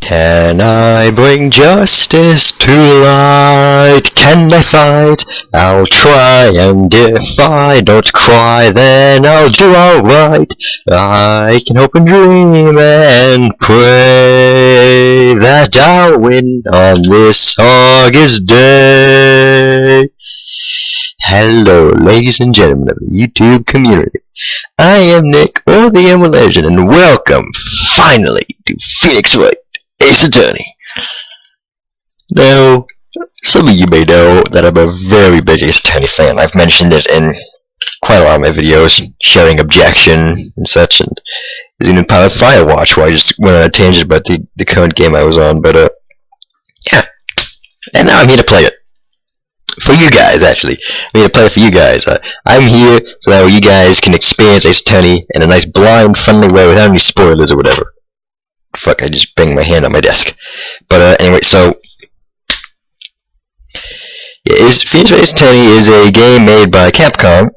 Can I bring justice to light? Can I fight? I'll try, and if I don't cry, then I'll do alright. I can hope and dream and pray that I'll win on this August day. Hello, ladies and gentlemen of the YouTube community. I am Nick, or the Emerald Legend, and welcome, finally, to Phoenix Wright, Ace Attorney. Now, some of you may know that I'm a very big Ace Attorney fan. I've mentioned it in quite a lot of my videos, sharing objection and such, and there's even part of Firewatch where I just went on a tangent about the current game I was on, but yeah. And now I'm here to play it. For you guys, actually. I'm here to play it for you guys. I'm here so that you guys can experience Ace Attorney in a nice blind, friendly way without any spoilers or whatever. Fuck, I just banged my hand on my desk. But anyway, so Phoenix Wright Ace Attorney is a game made by Capcom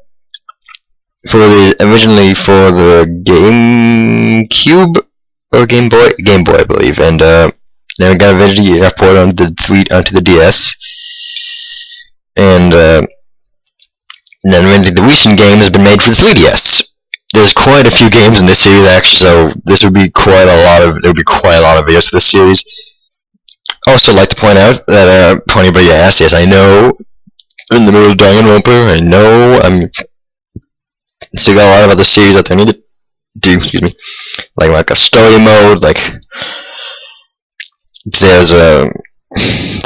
originally for the GameCube or Game Boy, I believe, and then it got eventually ported onto the DS, and then the recent game has been made for the 3DS. There's quite a few games in this series actually, so there would be quite a lot of videos for this series. Also, like to point out that for anybody asks, yes, I know I'm in the middle of Danganronpa. I know I'm still got a lot of other series out there I need to do. Excuse me, like a story mode. Like there's a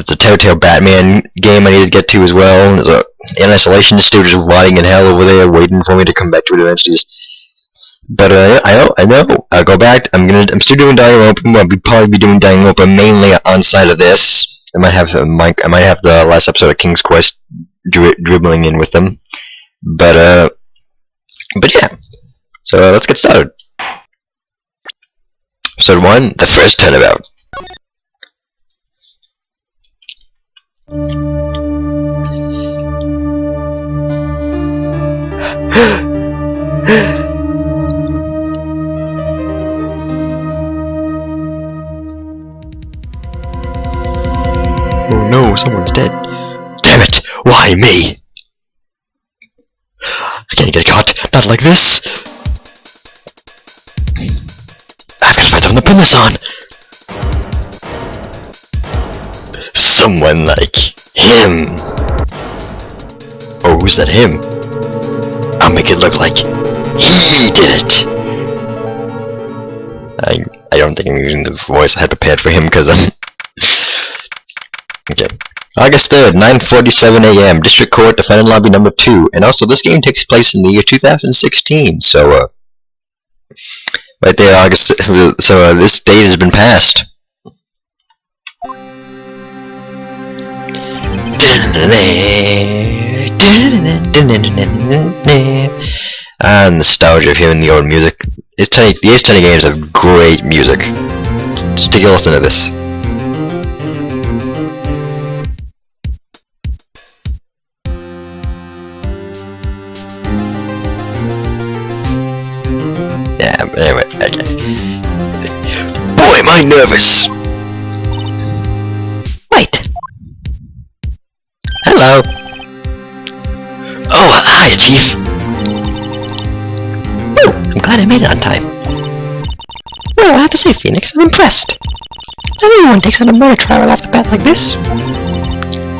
Telltale Batman game I need to get to as well. There's a An Isolation still just rotting in hell over there, waiting for me to come back to it eventually. But I know. I'll go back. I'm still doing Danganronpa. I'll probably be doing Danganronpa mainly on side of this. I might have the last episode of King's Quest dribbling in with them. But yeah. So let's get started. Episode 1: The First Turnabout. Oh no, someone's dead. Damn it! Why me? I can't get caught. Not like this. I've got to find someone to pin this on. Someone like him. Oh, who's that him? I'll make it look like he did it. I don't think I'm using the voice I had prepared for him because I'm... Okay. August 3rd, 9:47 a.m. District Court, Defendant Lobby number 2. And also, this game takes place in the year 2016, so, right there, August... So, this date has been passed. Nostalgia of hearing the old music. The Ace Attorney games have great music. Just take a listen to this. Yeah, but anyway, okay. Boy, am I nervous! Wait! Hello! Oh, hi, Chief! Oh, I'm glad I made it on time. Well, I have to say, Phoenix, I'm impressed. Not everyone takes on a murder trial off the bat like this.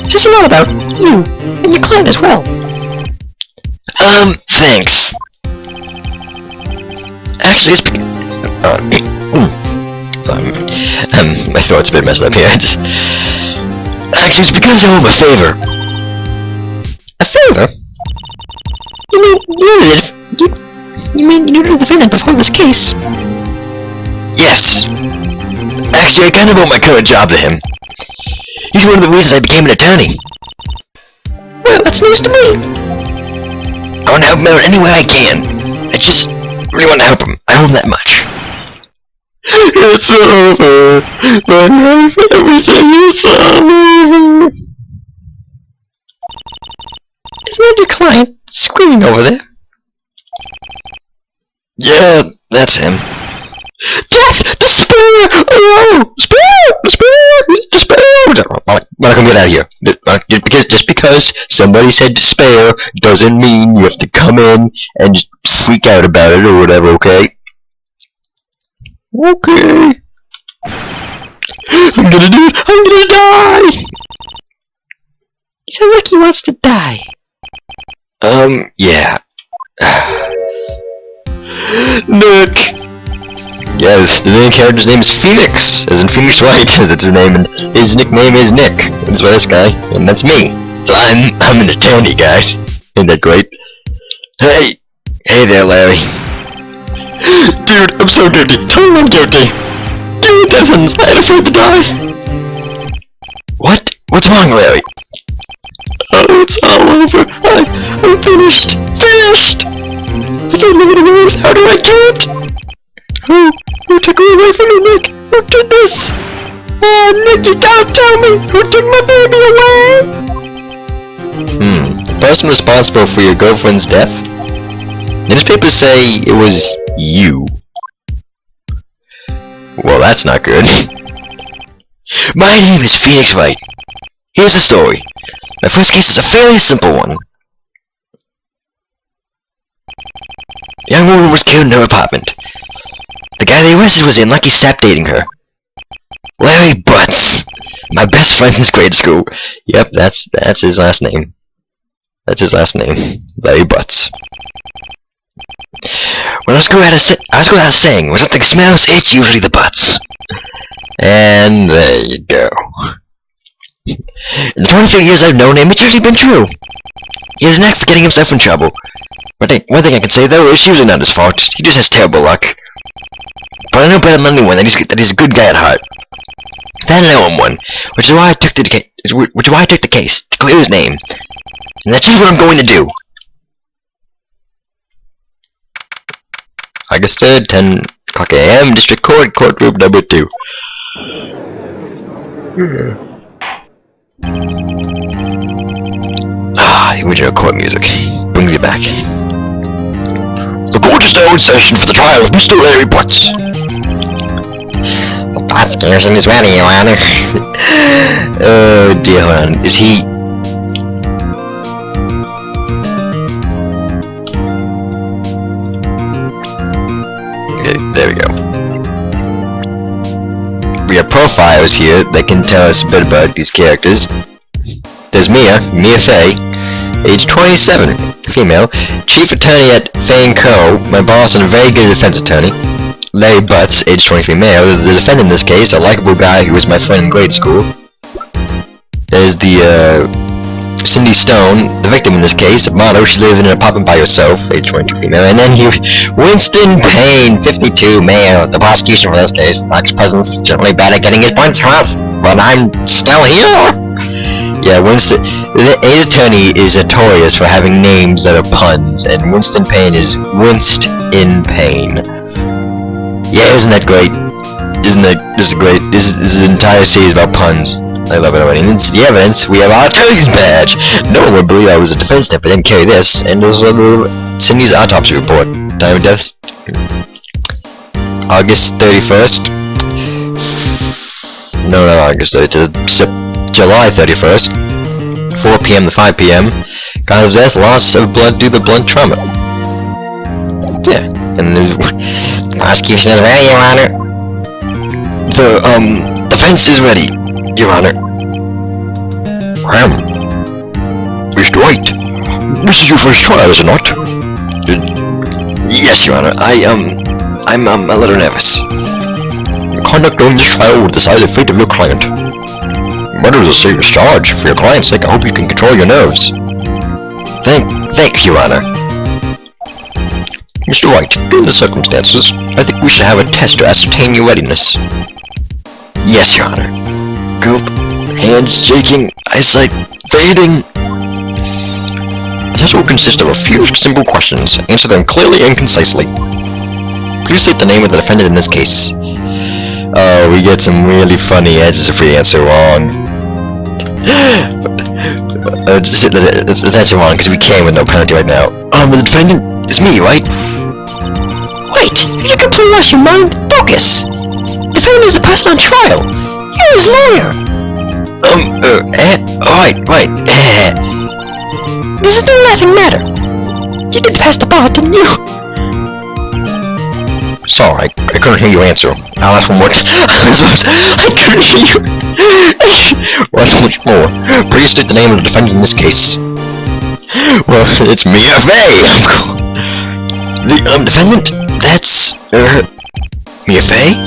This is a lot about you, and your client as well. Thanks. Actually, it's because... sorry, my throat's a bit messed up here. Actually, it's because I owe him a favor. A favor? You mean you knew the defendant before this case? Yes. Actually, I kind of owe my current job to him. He's one of the reasons I became an attorney. Well, that's news to me. I want to help him out any way I can. I just really want to help him. I owe him that much. It's over. My life, everything is over. Isn't that your client screaming over there? Yeah, that's him. Death! Despair! Oh! Despair! Despair! Despair! Well, I can get out of here. Just because somebody said despair doesn't mean you have to come in and just freak out about it or whatever, okay? Okay. I'm gonna do it! I'm gonna die! He sounds like he wants to die. Yeah. Nick! Yes, the main character's name is Phoenix, as in Phoenix Wright, that's his name, and his nickname is Nick. That's why this guy, and that's me. So I'm an attorney, guys. Isn't that great? Hey! Hey there, Larry. Dude, I'm so guilty. Tell him I'm guilty. Dude, heavens, I ain't afraid to die. What? What's wrong, Larry? Oh, it's all over. I'm finished. Finished! I don't live in a world. How do I do it? Who took me away from me, Nick? Who did this? Oh, Nick, you gotta tell me! Who took my baby away? The person responsible for your girlfriend's death? Newspapers say it was you. Well, that's not good. My name is Phoenix Wright. Here's the story. My first case is a fairly simple one. A young woman was killed in her apartment. The guy they arrested was in lucky sap dating her. Larry Butts. My best friend since grade school. Yep, that's his last name. That's his last name. Larry Butts. When I was going out of saying, when something smells, it's usually the butts. And there you go. In the 23 years I've known him, it's usually been true. He has a knack for getting himself in trouble. One thing I can say, though, it's usually not his fault. He just has terrible luck. But I know better than anyone that he's a good guy at heart. Then I owe him one, which is why I took the case, to clear his name. And that's just what I'm going to do. August 3rd, 10 o'clock a.m., District Court, Courtroom number 2. The original court music. Brings me back. The court is now in session for the trial of Mr. Larry Butts. The prosecution is ready, Your Honor. Oh dear, hold on. Is he... Okay, there we go. We have profiles here that can tell us a bit about these characters. There's Mia Fey, age 27, female, chief attorney at Fane Co., my boss and a very good defense attorney. Larry Butts, age 23, male, the defendant in this case, a likable guy who was my friend in grade school. There's the, Cindy Stone, the victim in this case, a model, she lived in an apartment by herself, age 22, female, and then Winston Payne, 52, male, the prosecution for this case, lacks presence, generally bad at getting his points across, but I'm still here! Yeah, Winston, his attorney is notorious for having names that are puns, and Winston Payne is winced in pain. Yeah, isn't that great? Isn't that just great? This entire series about puns. I love it already. And it's the evidence. We have our attorney's badge. No one would believe I was a defense step, but didn't carry this. And there's Cindy's autopsy report. Time of death, August 31st. No, not August 31st. July 31st. 4 p.m. to 5 p.m. Cause of death, loss of blood due to blunt trauma. Yeah. And the prosecution is ready, Your Honor. The defense is ready, Your Honor. Mr. Wright, this is your first trial, is it not? Yes, Your Honor. I'm a little nervous. Your conduct during this trial will decide the fate of your client. Murder is a serious charge. For your client's sake, I hope you can control your nerves. Thank you, Your Honor. Mr. Wright, given the circumstances, I think we should have a test to ascertain your readiness. Yes, Your Honor. Gulp, hands shaking, eyesight fading. The test will consist of a few simple questions. Answer them clearly and concisely. Please state the name of the defendant in this case. Oh, we get some really funny answers if we answer wrong. Let's answer wrong because we can with no penalty right now. The defendant is me, right? Wait, you completely lost your mind. Focus. The defendant is the person on trial. You're his lawyer. Right. This is no laughing matter. You did pass the bar, didn't you? Sorry, I couldn't hear you answer. I'll ask one more time. I couldn't hear you. Once much more. Please state the name of the defendant in this case. Well, it's me, F.A. The, defendant? That's, me, F.A.?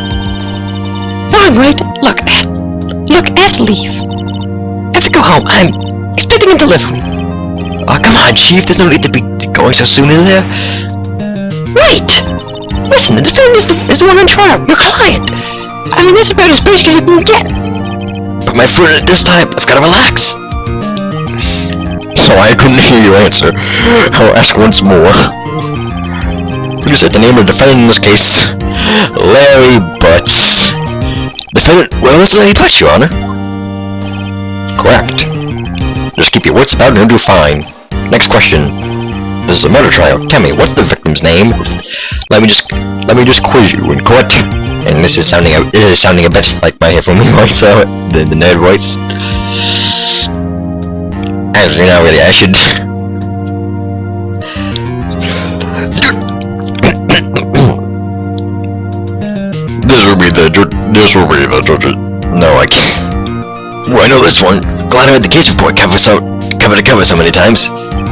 Fine, Wright. Look, I have to leave. I have to go home. I'm expecting a delivery. Oh, come on, Chief. There's no need to be going so soon, is there? Wait! Listen, the defendant is the one on trial. Your client. I mean, that's about as basic as it can get. But my friend, at this time, I've got to relax. Sorry, I couldn't hear you answer. I'll ask once more. You said the name of the defendant in this case. Larry Butts. Defendant, well, it's Larry Butts, Your Honor. Correct. Just keep your wits about it and you'll do fine. Next question. This is a murder trial. Tell me, what's the victim's name? Let me just quiz you in court. And this is sounding a bit like my headphone voice, so the nerd voice. Actually, not really. I should. This will be the judge. No, I can't. Well, I know this one. Glad I read the case report cover so many times.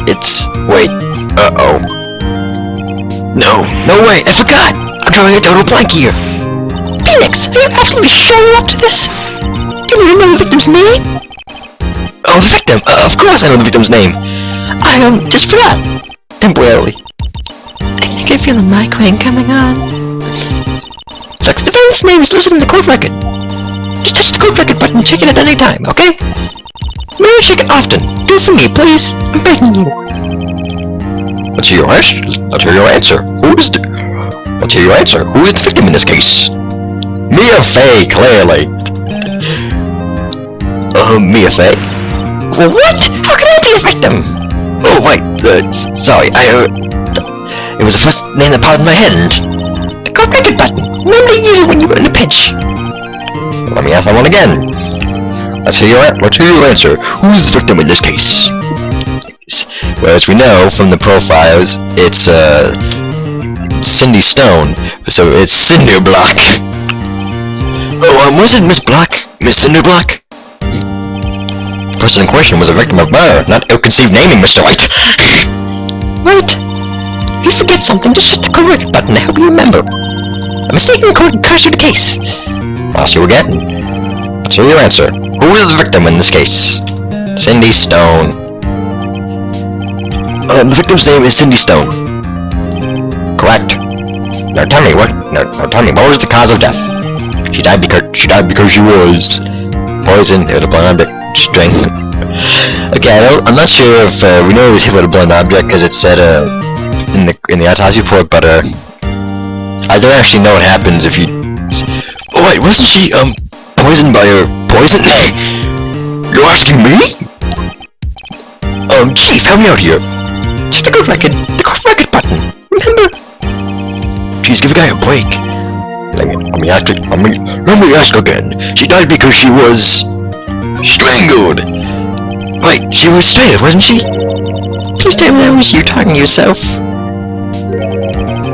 It's wait. Uh-oh. No way, I forgot! I'm drawing a total blank here. Phoenix, are you absolutely showing up to this? Do you know the victim's name? Oh, the victim! Of course I know the victim's name. I, just forgot. Temporarily. I think I feel a migraine coming on. Look, the defendant's name is listed in the court record. Just touch the court record button and check it at any time, okay? Maybe check it often. Do it for me, please. I'm begging you. Let's hear your answer. Let's hear your answer. Who is the victim in this case? Mia Fey, clearly. Mia Fey? Well, what? How can I be a victim? Oh, wait, sorry, it was the first name that popped in my head, and... The court record button. Remember to use it when you were in a pinch. Let me ask that one again. Let's hear your answer. Who is the victim in this case? Well, as we know from the profiles, it's, Cindy Stone, so it's Cinder Block. Oh, was it Miss Block? Miss Cinder Block? The person in question was a victim of murder, not ill-conceived naming, Mr. Wright. Wait. If you forget something, just hit the correct button to help you remember. A mistake in the code cost you the case. Lost you again. Let's hear your answer. Who is the victim in this case? Cindy Stone. The victim's name is Cindy Stone. Correct. Now tell me what was the cause of death? She died because she was poisoned with a blunt object string. Okay, I'm not sure if we know it was hit with a blunt object because it said in the autopsy report, but I don't actually know what happens if you. Oh wait, wasn't she poisoned by her poison? You're asking me? Chief, help me out here. Just the court record button. Remember? Jeez, give a guy a break. Let me ask again. She died because she was strangled. Right, she was strangled, wasn't she? Please tell me that was you talking to yourself.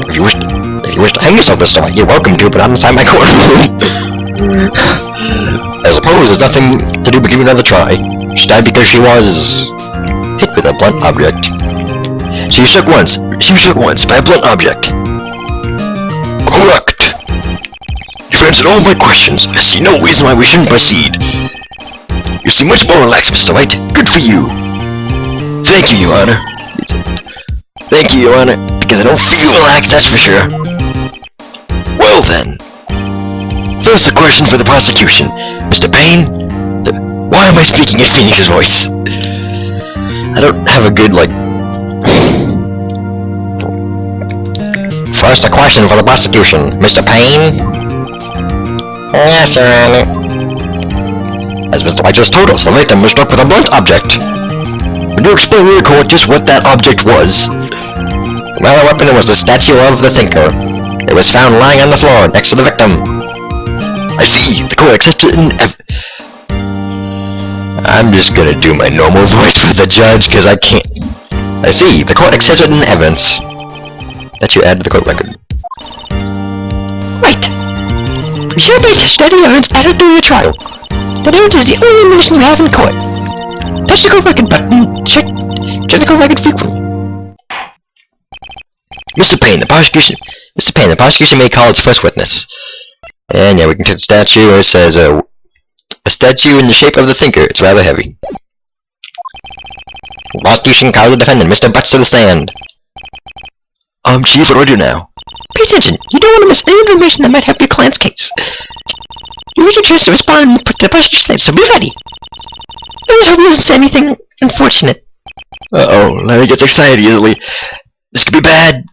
If you wish to hang yourself, Mr. Wright, you're welcome to, but not inside my courtroom. I suppose there's nothing to do but give it another try. She died because she was hit with a blunt object. She was struck once by a blunt object. Correct. You've answered all my questions. I see no reason why we shouldn't proceed. You seem much more relaxed, Mr. Wright. Good for you. Thank you, Your Honor. Thank you, Your Honor, because I don't feel relaxed, that's for sure. Well then. First a question for the prosecution. Mr. Payne, why am I speaking in Phoenix's voice? I don't have a good, First a question for the prosecution. Mr. Payne? Yes, Your Honor. As Mr. White just told us, the victim was struck with a blunt object. Would you explain to the court just what that object was? The metal weapon was the statue of the thinker. It was found lying on the floor next to the victim. I see. The court accepted an I'm just gonna do my normal voice for the judge, because I can't... I see. The court accepted an evidence that you add to the court record. Right. Sure be study evidence added during the trial. That evidence is the only ammunition you have in court. Touch the court record button. Check the court record frequently. Mr. Payne, the prosecution may call its first witness. And yeah, we can take the statue. It says a statue in the shape of the thinker. It's rather heavy. The prosecution calls the defendant, Mr. Butts, to the stand. Chief, what do I do now? Pay attention. You don't want to miss any information that might help your client's case. You get your chance to respond to the prosecution's name, so be ready. Please hope he doesn't say anything unfortunate. Uh-oh, Larry gets excited easily. This could be bad.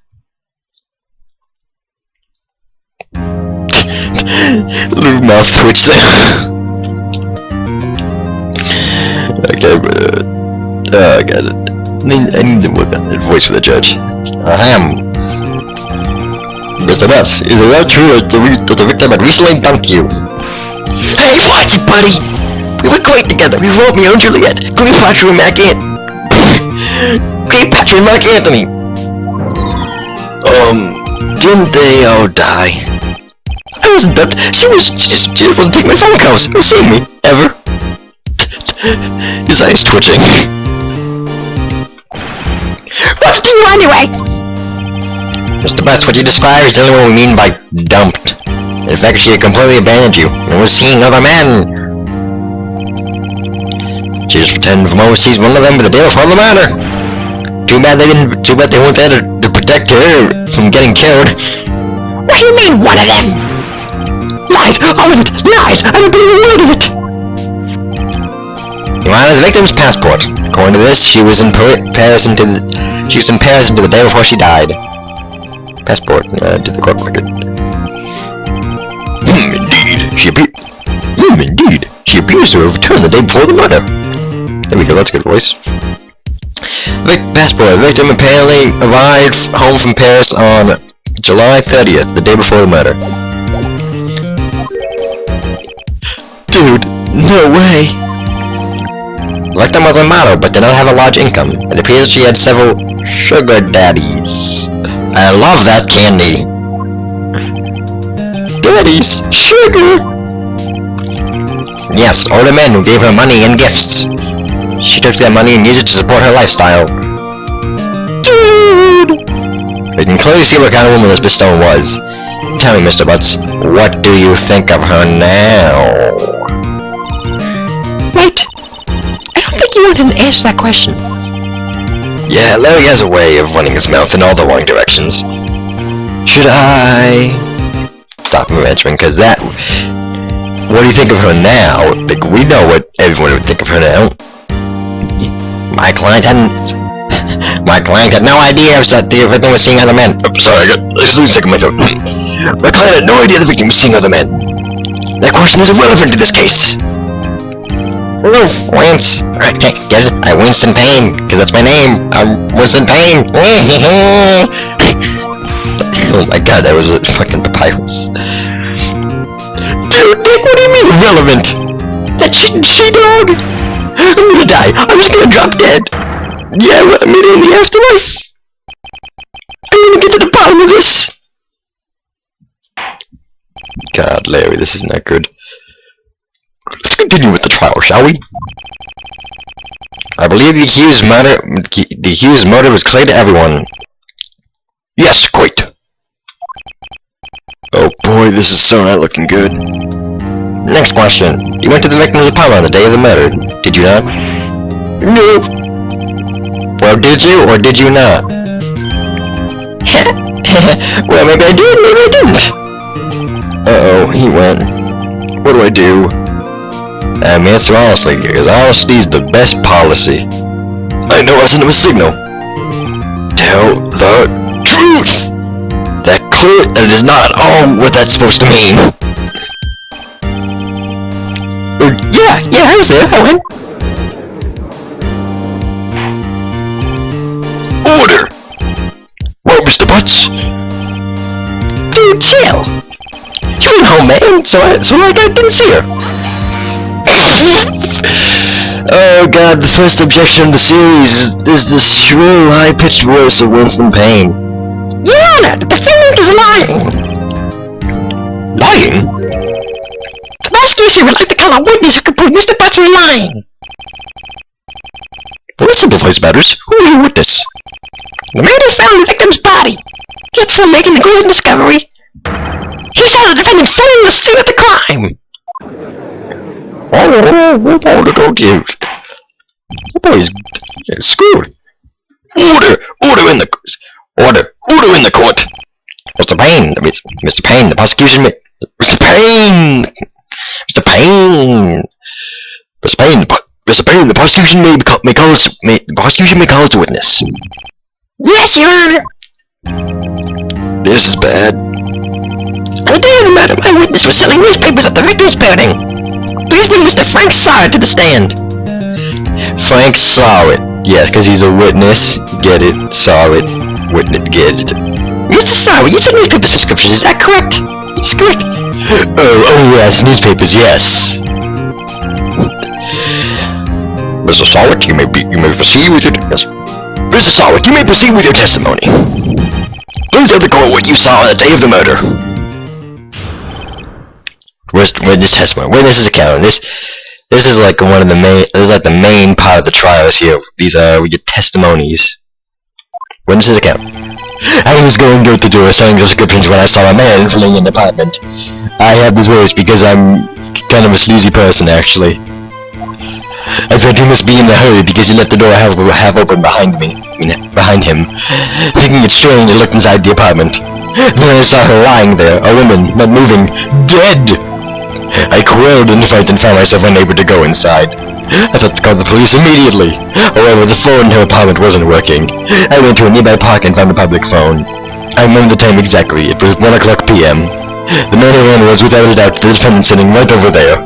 Little mouth twitch there. Okay, I got it. I need to work on that voice for the judge. Ahem. Mr. Butts, is it that true that the victim had recently dumped you? Hey, watch it, buddy! We were great together. We wrote Romeo and Juliet. Cleopatra and Mark Antony. Cleopatra and Mark Antony. Didn't they all die? I wasn't dumped. She just wasn't taking my phone calls or seeing me, ever. His eyes twitching. What's the deal anyway? Mr. Butts, what you describe is only what we mean by dumped. In fact, she had completely abandoned you and was seeing other men. She just returned from overseas, one of them with the day before the murder. Too bad they weren't there to protect her from getting killed. What do you mean, one of them? Lies! All of it! Lies! I don't believe a word of it! You wanted the victim's passport. According to this, she was in Paris until the day before she died. Passport to the court record. Indeed. She appears to have returned the day before the murder. There we go, that's a good voice. Passport. The victim apparently arrived home from Paris on July 30th, the day before the murder. Dude, no way. The victim was a model, but did not have a large income. It appears she had several sugar daddies. I love that candy. Daddies? Sugar? Yes, older men who gave her money and gifts. She took that money and used it to support her lifestyle. Dude! You can clearly see what kind of woman this Miss Stone was. Tell me, Mr. Butts, what do you think of her now? Right. I don't think you wanted to answer that question. Yeah, Larry has a way of running his mouth in all the wrong directions. Should I stop him answering? Because that... What do you think of her now? Like, we know what everyone would think of her now. My client had no idea that the victim was seeing other men. I'm sorry, I just lose sick of my throat. My client had no idea the victim was seeing other men. That question is irrelevant to this case. Ooh, wince. Hey, get it? I winced in pain, because that's my name. I'm Winston Payne. Oh my god, that was a fucking papyrus. Dude, Nick, what do you mean irrelevant? That she-dog? I'm gonna die. I'm just gonna drop dead. Yeah, well, I made it in the afterlife. I'm gonna get to the bottom of this. God, Larry, this is not good. Let's continue with the trial, shall we? I believe the accused murder was clear to everyone. Yes, quite. Oh boy, this is so not looking good. Next question. You went to the victim's apartment on the day of the murder, did you not? No. Well, did you, or did you not? Well, maybe I did, maybe I didn't. Uh-oh, he went. What do I do? Answer honestly, because honesty is the best policy. I know I sent him a signal. Tell the truth! That is not all what that's supposed to mean. Yeah, I was there. I went. Order! Well, Mr. Butts? Dude, chill. She went home, man, so I didn't see her. Oh god, the first objection of the series is the shrill, high-pitched voice of Winston Payne. Your Honor, the defendant is lying. Lying? The prosecution would like to call a witness who could prove Mr. Butts is lying. Well, that simplifies matters. Who is your witness? The man who found the victim's body, just before making the gruesome discovery, he saw the defendant fleeing the scene of the crime. Oh, the accused. The boy's screwed. Order in the court. Mr. Payne, the prosecution may... Mr. Payne, the prosecution may call its witness. Yes, Your Honor. This is bad. On the day of the murder, my witness was selling newspapers at the victim's building. Please bring Mr. Frank Sawyer to the stand. Frank saw it. Yes, because he's a witness. Get it? Saw it. Witness. Get it. Mr. Sawyer, you said newspaper subscriptions, is that correct? It's correct. Oh yes, newspapers, yes. Mr. Sawyer, you may proceed with your... Yes. Mr. Sawyer, you may proceed with your testimony. Please tell the court what you saw on the day of the murder. Witness testimony. Witness's account. This is like one of the main. This is like the main part of the trials here. These we get testimonies. Witness's account. I was going out the door selling subscriptions when I saw a man fleeing an apartment. I have this voice because I'm kind of a sleazy person, actually. I thought he must be in a hurry because he left the door half open behind him. Thinking it strange, I looked inside the apartment. Then I saw her lying there, a woman, not moving, dead! I quailed in fright and found myself unable to go inside. I thought to call the police immediately. However, the phone in her apartment wasn't working. I went to a nearby park and found a public phone. I remember the time exactly. It was 1 o'clock p.m. The man who ran was without a doubt the defendant sitting right over there.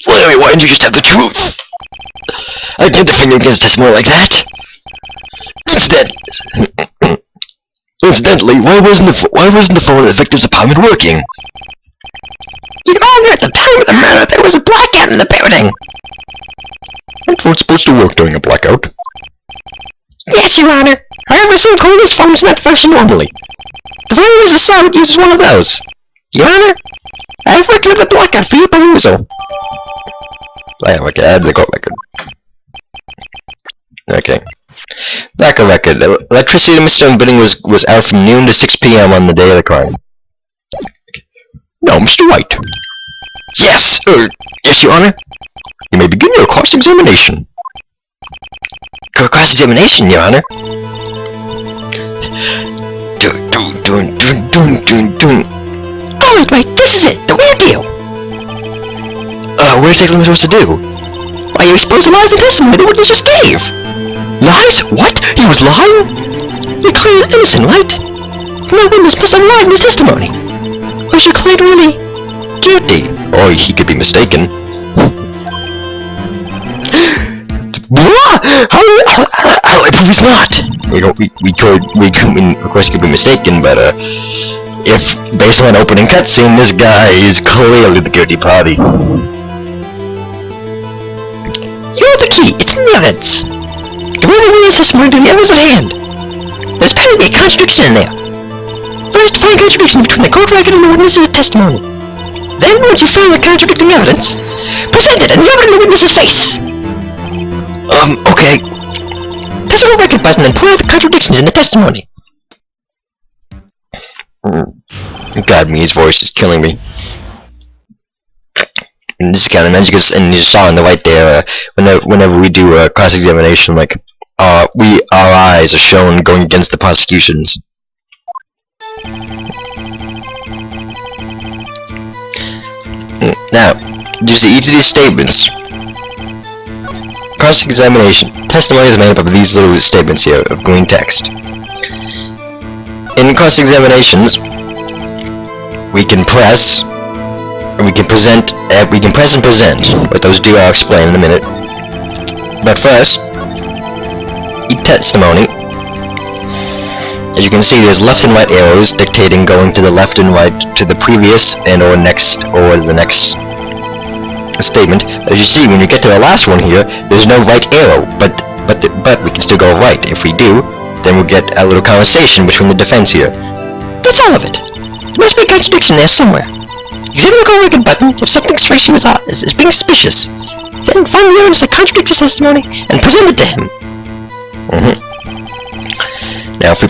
Larry, why didn't you just have the truth? I can't defend you against testimony like that. Incidentally, why wasn't the phone at the victim's apartment working? Your Honor, at the time of the murder, there was a blackout in the building. That phone's supposed to work during a blackout. Yes, Your Honor. However, some callers' phones not function normally. The phone is assigned uses one of those. Your Honor, I've recorded the blackout for your perusal. Okay, add the court record. Okay. Blackout record. Electricity in Mr. Stone's building was out from noon to 6 p.m. on the day of the crime. No, Mr. Wright. Yes! Yes, Your Honor. You may begin your cross-examination. Cross-examination, Your Honor? Alright, Wright, this is it, the real deal. What exactly am I supposed to do? Why, you're supposed to lie to the testimony the witness just gave. Lies? What? He was lying? Your client is innocent, right? No witness must have lied in his testimony. Or is your client really guilty? Or he could be mistaken. How I prove he's not? Of course, he could be mistaken, but if based on an opening cutscene, this guy is clearly the guilty party. You're the key. It's in the evidence. Compare the witness testimony to the evidence at hand. There's apparently be a contradiction in there. First, find a contradiction between the court record and the witness's testimony. Then, once you find the contradicting evidence, present it and rub it in the witness's face. Okay. Press the record button and point out the contradictions in the testimony. God, his voice is killing me. And this kind of magic is, and you saw on the right there, whenever we do a cross-examination, like, our eyes are shown going against the prosecutions. Now, due to each of these statements, cross-examination, testimony is made up of these little statements here of green text. In cross-examinations, we can press, and we can present, we can press and present. What those do, I'll explain in a minute. But first, testimony. As you can see, there's left and right arrows dictating going to the left and right to the previous and or the next statement. As you see, when you get to the last one here, there's no right arrow, but we can still go right. If we do, then we'll get a little conversation between the defense here. That's all of it. There must be a contradiction there somewhere. Examine the code record button if something strikes you as being suspicious. Then find the evidence that contradicts his testimony and present it to him. Now if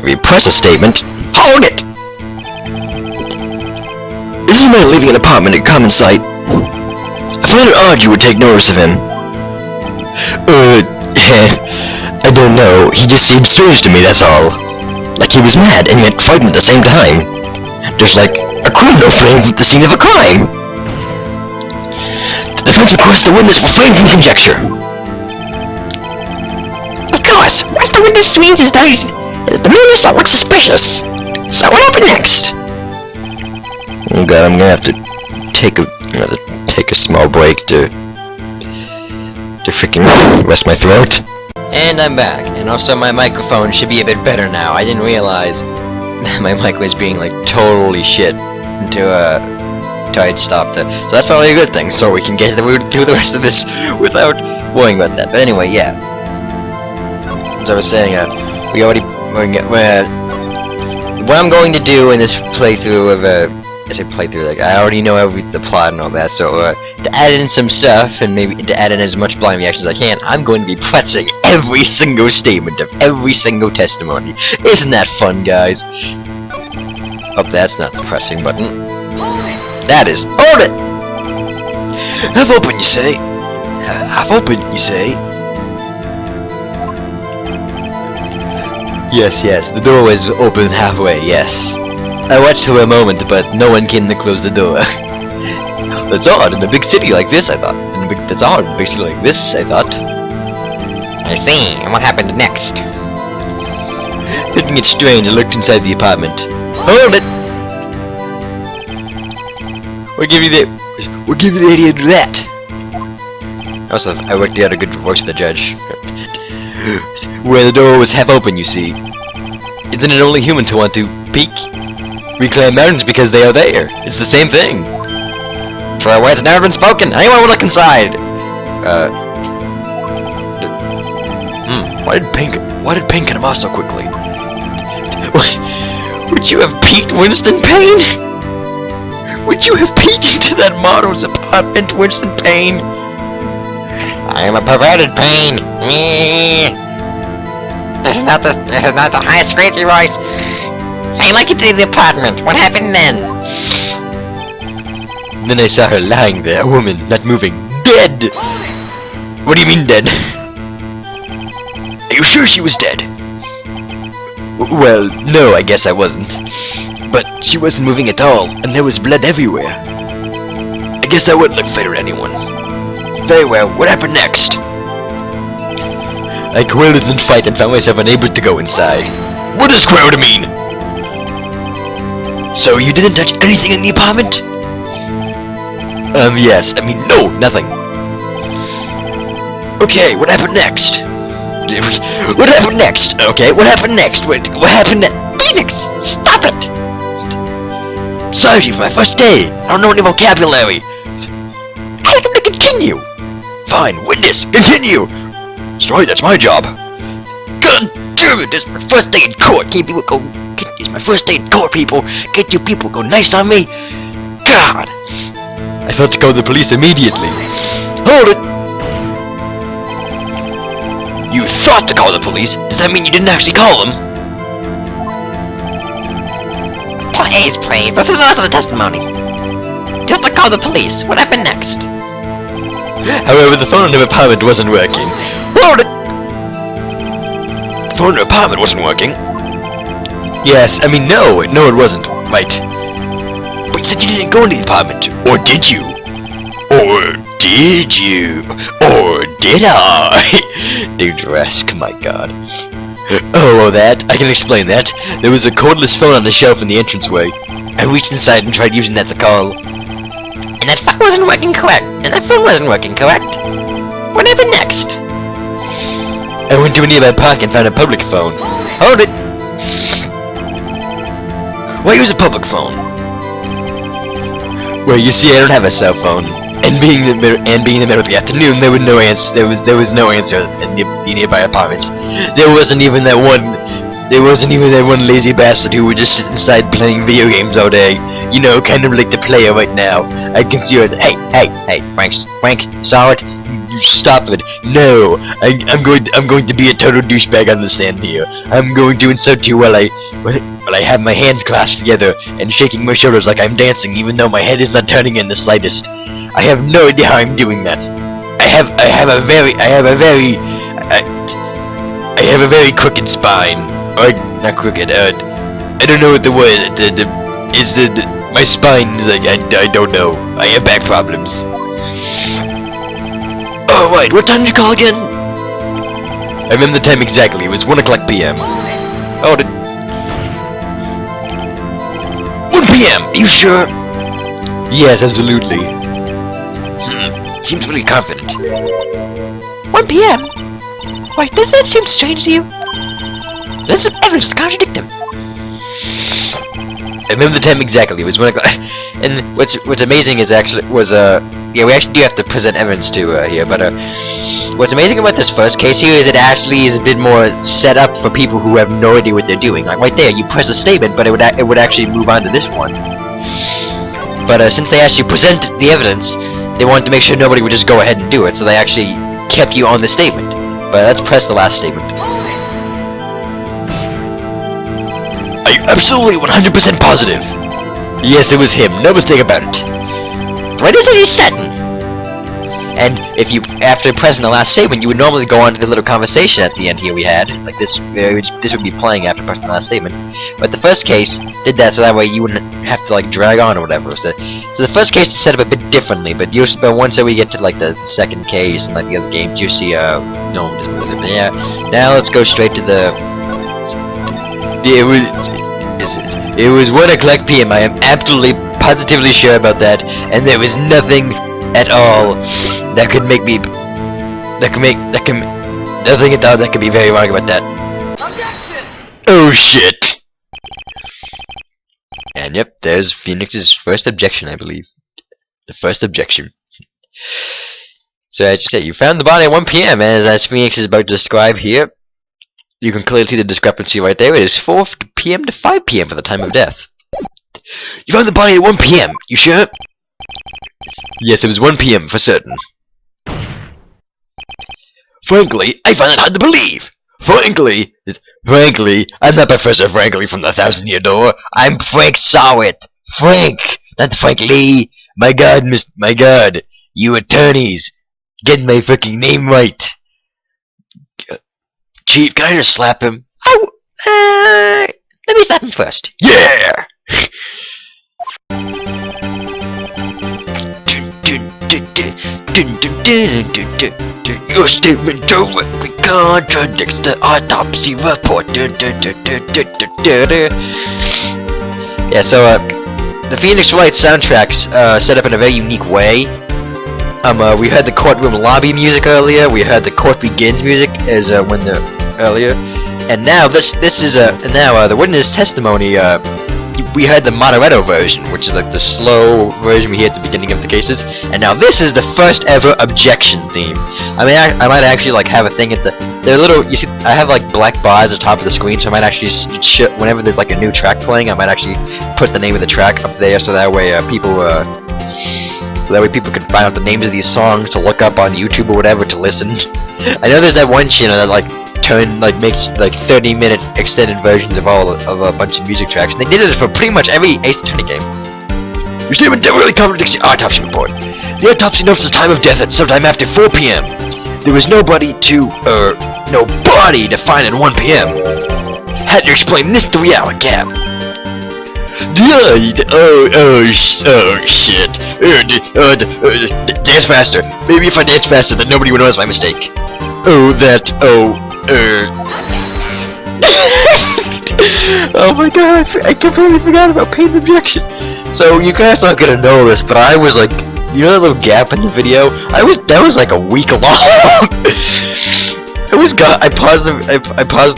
we press a statement... Hold it! This is my leaving an apartment at common sight. I find it odd you would take notice of him. I don't know. He just seemed strange to me, that's all. Like he was mad and yet frightened at the same time. Just like a criminal framed at the scene of a crime. The defense requests the witness refrain from conjecture. Of course! Once the witness swings his dice, the witness that looks suspicious. So what happened next? Oh god, I'm gonna have to take a small break to freaking rest my throat. And I'm back, and also my microphone should be a bit better now. I didn't realize my mic was being like totally shit until I'd stopped it. So that's probably a good thing, so we can get through the rest of this without worrying about that. But anyway, yeah. As I was saying, what I'm going to do in this playthrough of like I already know the plot and all that, so to add in some stuff and maybe to add in as much blind reaction as I can, I'm going to be pressing every single statement of every single testimony. Isn't that fun, guys? Oh, that's not the pressing button. That is. Hold it! Half open, you say? Half open, you say? Yes, the door was open halfway, yes. I watched for a moment, but no one came to close the door. That's odd in a big city like this, I thought. That's odd in a big city like this, I thought. I see, and what happened next? Thinking it strange, I looked inside the apartment. Hold it! What gave you the idea to do that? Also, I worked out a good voice of the judge. Where the door was half open, you see. Isn't it only human to want to peek? Reclaim mountains because they are there. It's the same thing. True words never been spoken. Anyone would look inside. Why did Payne come off so quickly? Would you have peeked Winston Payne? Would you have peeked into that model's apartment, Winston Payne? I am a perverted Payne. This is not the highest crazy voice. Say like you did the apartment. What happened then? Then I saw her lying there, a woman, not moving, dead. What do you mean dead? Are you sure she was dead? Well, no, I guess I wasn't. But she wasn't moving at all, and there was blood everywhere. I guess that wouldn't look fair to anyone. Very well, what happened next? I quailed in the fight and found myself unable to go inside. What does quail mean? So you didn't touch anything in the apartment? Yes, I mean, no, nothing. Okay, what happened next? What happened next? Okay, what happened next? What happened next? Phoenix, stop it! Sorry for my first day. I don't know any vocabulary. I like him to continue. Fine, witness, continue. Sorry, that's my job. God damn it, this is my first day in court. It's my first day in court, people. Can't you people go nice on me? God! I thought to call the police immediately. Hold it! You thought to call the police? Does that mean you didn't actually call them? Please, this is the rest of the testimony. You have to call the police. What happened next? However, the phone in the apartment wasn't working. Hold it! The phone in the apartment wasn't working? Yes, I mean, no, it wasn't. Right. But you said you didn't go into the apartment. Or did you? Or did you? Or did I? Dangerous, my god. Oh, that? I can explain that. There was a cordless phone on the shelf in the entranceway. I reached inside and tried using that to call. And that phone wasn't working correct. What happened next? I went to a nearby park and found a public phone. Hold it! Why use a public phone? Well, you see, I don't have a cell phone, and being the middle of the afternoon, there was no answer. There was no answer in the nearby apartments. There wasn't even that one lazy bastard who would just sit inside playing video games all day. You know, kind of like the player right now. I can see her. Hey, Frank, saw it. You stop it. No, I'm going to be a total douchebag on the stand here. I'm going to insult you while I have my hands clasped together and shaking my shoulders like I'm dancing, even though my head is not turning in the slightest. I have no idea how I'm doing that. I have a very crooked spine. Or not crooked. I don't know what the word. My spine is like I don't know. I have back problems. Oh right, what time did you call again? I remember the time exactly. It was 1 o'clock p.m. Oh, 1 p.m. Are you sure? Yes, absolutely. Seems pretty confident. 1 p.m.? Why, does that seem strange to you? There's some evidence to contradict him. I remember the time exactly. It was 1 o'clock. And what's amazing is yeah, we actually do have to present evidence to here, but what's amazing about this first case here is it actually is a bit more set up for people who have no idea what they're doing. Like right there, you press a statement, but it would actually move on to this one. But since they actually present the evidence, they wanted to make sure nobody would just go ahead and do it, so they actually kept you on the statement. But let's press the last statement. Are you absolutely 100% positive? Yes, it was him. No mistake about it. What is it he's setting? And if you, after pressing the last statement, you would normally go on to the little conversation at the end here we had. Like this would be playing after pressing the last statement. But the first case did that so that way you wouldn't have to like drag on or whatever. So the first case is set up a bit differently, but once we get to like the second case and like the other games, you see yeah. Now let's go straight to it was 1 o'clock p.m. I am absolutely positively sure about that, and there was nothing at all that could make me nothing at all that could be very wrong about that. Objection! Oh shit! And yep, there's Phoenix's first objection, I believe. The first objection. So as you say, you found the body at 1 p.m. as Phoenix is about to describe here. You can clearly see the discrepancy right there. It is 4 p.m. to 5 p.m. for the time of death. You found the body at 1 p.m. You sure? Yes, it was 1 p.m. for certain. Frankly, I find it hard to believe. Frankly, I'm not Professor Frankly from the 1,000-Year Door. I'm Frank Sawit. Frank, not Frank Lee. My God, you attorneys, get my fucking name right. Chief, can I just slap him? Oh, let me slap him first. Yeah! Your statement directly contradicts the autopsy report. Yeah, so the Phoenix Wright soundtrack's set up in a very unique way. We heard the courtroom lobby music earlier. We heard the court begins music earlier, and now this is the witness testimony. We heard the moderato version, which is like the slow version we hear at the beginning of the cases, and now this is the first ever objection theme. I mean, I might actually like have a thing at they're little. You see, I have like black bars at the top of the screen, so I might actually whenever there's like a new track playing, I might actually put the name of the track up there, so that way people can find out the names of these songs to look up on YouTube or whatever to listen. I know there's that one channel that makes 30-minute extended versions of a bunch of music tracks, and they did it for pretty much every Ace Attorney game. Your statement really contradicts the autopsy report. The autopsy notes the time of death at sometime after 4 p.m. There was nobody to find at 1 p.m. Had to explain this 3-hour gap. Shit. Dance faster. Maybe if I dance faster, then nobody would notice my mistake. Oh my god, I completely forgot about pain objection. So you guys aren't gonna know this, but I was like, you know that little gap in the video? That was like a week long. I paused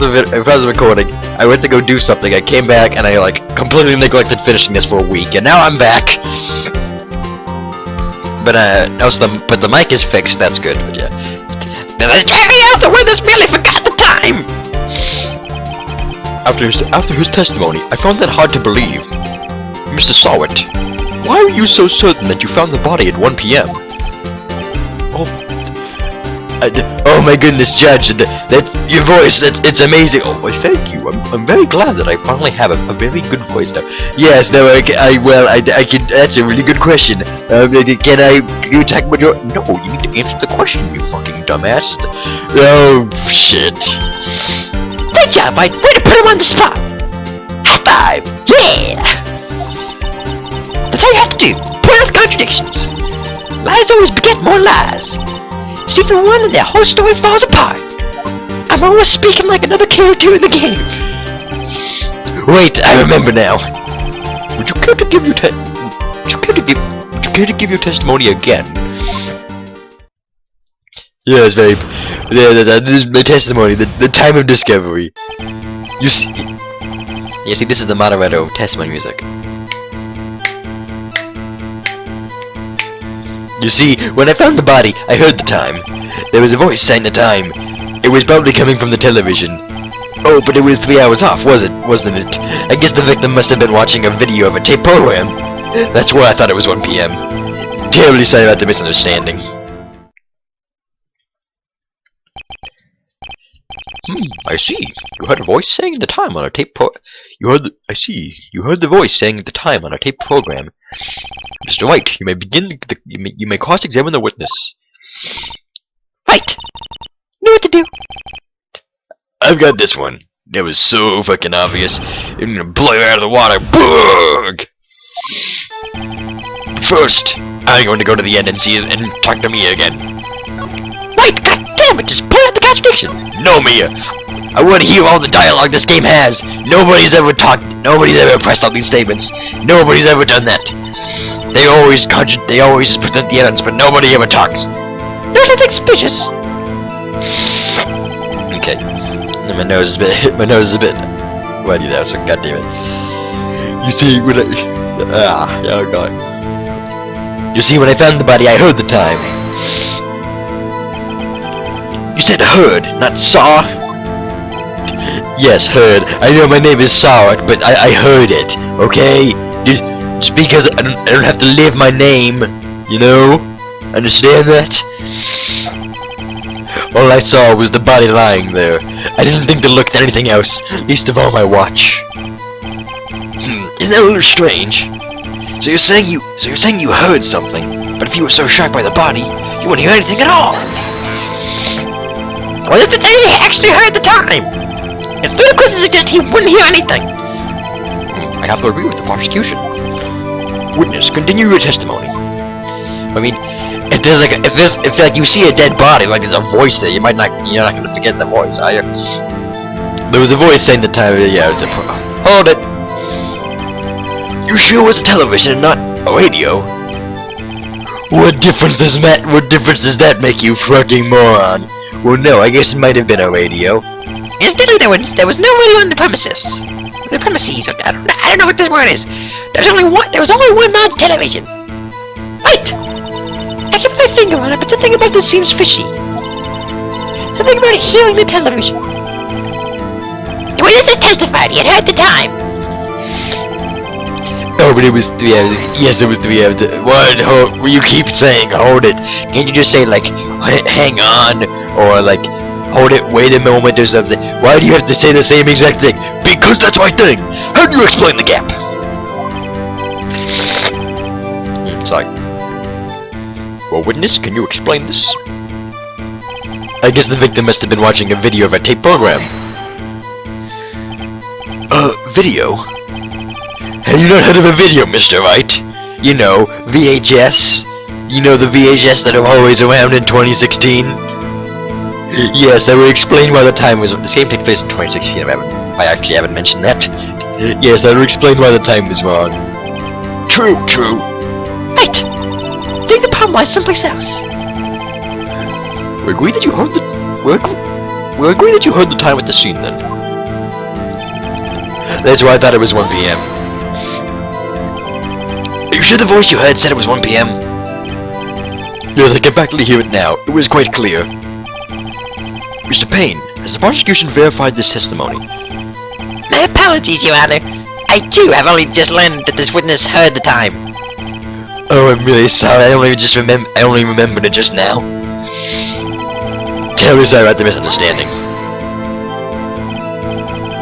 the recording. I went to go do something. I came back and I like completely neglected finishing this for a week, and now I'm back. But but the mic is fixed. That's good. But yeah. Now let's carry out the way this merely forgot the time. After his testimony, I found that hard to believe. Mr. Sawit, why are you so certain that you found the body at 1 p.m.? Oh my goodness, Judge, that's your voice, it's amazing. Oh, well, thank you. I'm very glad that I finally have a very good voice now. Yes, no, I can, that's a really good question. Can you talk about your, no, you need to answer the question, you fucking dumbass. Oh, shit. Great job, Wright. Way to put him on the spot. High five. Yeah. That's all you have to do. Point out the contradictions. Lies always beget more lies. It's even one and the whole story falls apart. I'm always speaking like another character in the game. Wait, I remember now. Would you care to give your testimony again? Yes, babe. This is my testimony. The time of discovery. You see, this is the moderato testimony music. You see, when I found the body, I heard the time. There was a voice saying the time. It was probably coming from the television. Oh, but it was 3 hours off, wasn't it? I guess the victim must have been watching a video of a tape program. That's why I thought it was 1 p.m. Terribly sorry about the misunderstanding. I see. You heard a voice saying the time on a tape You heard the voice saying the time on a tape program. Mr. Wright, you may begin. You may cross-examine the witness. Right. Know what to do. I've got this one. That was so fucking obvious. I'm gonna blow you out of the water. Bug! First, I'm going to go to the end and see it and talk to Mia again. Right, goddammit, just point out the contradiction. No, Mia. I want to hear all the dialogue this game has. Nobody's ever pressed out these statements. Nobody's ever done that. They always just present the evidence, but nobody ever talks. Nothing suspicious. Okay. My nose is a bit muddy now, so goddammit. You see, when oh god. You see, when I found the body, I heard the time. You said heard, not saw? Yes, heard. I know my name is Sawit, but I heard it, okay? Just because I don't have to live my name, you know? Understand that? All I saw was the body lying there. I didn't think to look at anything else, least of all my watch. Isn't that a little strange? So you're saying you heard something, but if you were so shocked by the body, you wouldn't hear anything at all. Well, if he actually heard the time. It's ludicrous to suggest he wouldn't hear anything. I have to agree with the prosecution. Witness, continue your testimony. I mean, if you see a dead body, like there's a voice there, you're not gonna forget the voice, are you? There was a voice saying the time. Yeah, hold it. You sure it was a television and not a radio? What difference does that make, you fucking moron? Well, no, I guess it might have been a radio. Incidentally, there was no radio on the premises. The premises, I don't know what this word is. There was only one on television. Wait! I keep my finger on it, but something about this seems fishy. Something about hearing the television. The witnesses testified he had heard the time. Oh, but it was 3 hours. Yes, it was 3 hours. What? You keep saying hold it. Can't you just say, like, hang on? Or, like, hold it, wait a moment or something? Why do you have to say the same exact thing? Because that's my thing! How do you explain the gap? Sorry. Well, witness, can you explain this? I guess the victim must have been watching a video of a tape program. Video? Have you not heard of a video, Mr. Wright? You know, VHS? You know the VHS that are always around in 2016? Yes, I will explain why the time was. This game takes place in 2016, I actually haven't mentioned that. Yes, that would explain why the time was wrong. True, true. Right. I think the problem lies someplace else. We agree that you heard the... We agree that you heard the time at the scene, then. That's why I thought it was 1 p.m. Are you sure the voice you heard said it was 1 p.m.? Yes, I can practically hear it now. It was quite clear. Mr. Payne, has the prosecution verified this testimony? My apologies, Your Honor. I too have only just learned that this witness heard the time. Oh, I'm really sorry. I only remembered it just now. Terribly sorry about the misunderstanding.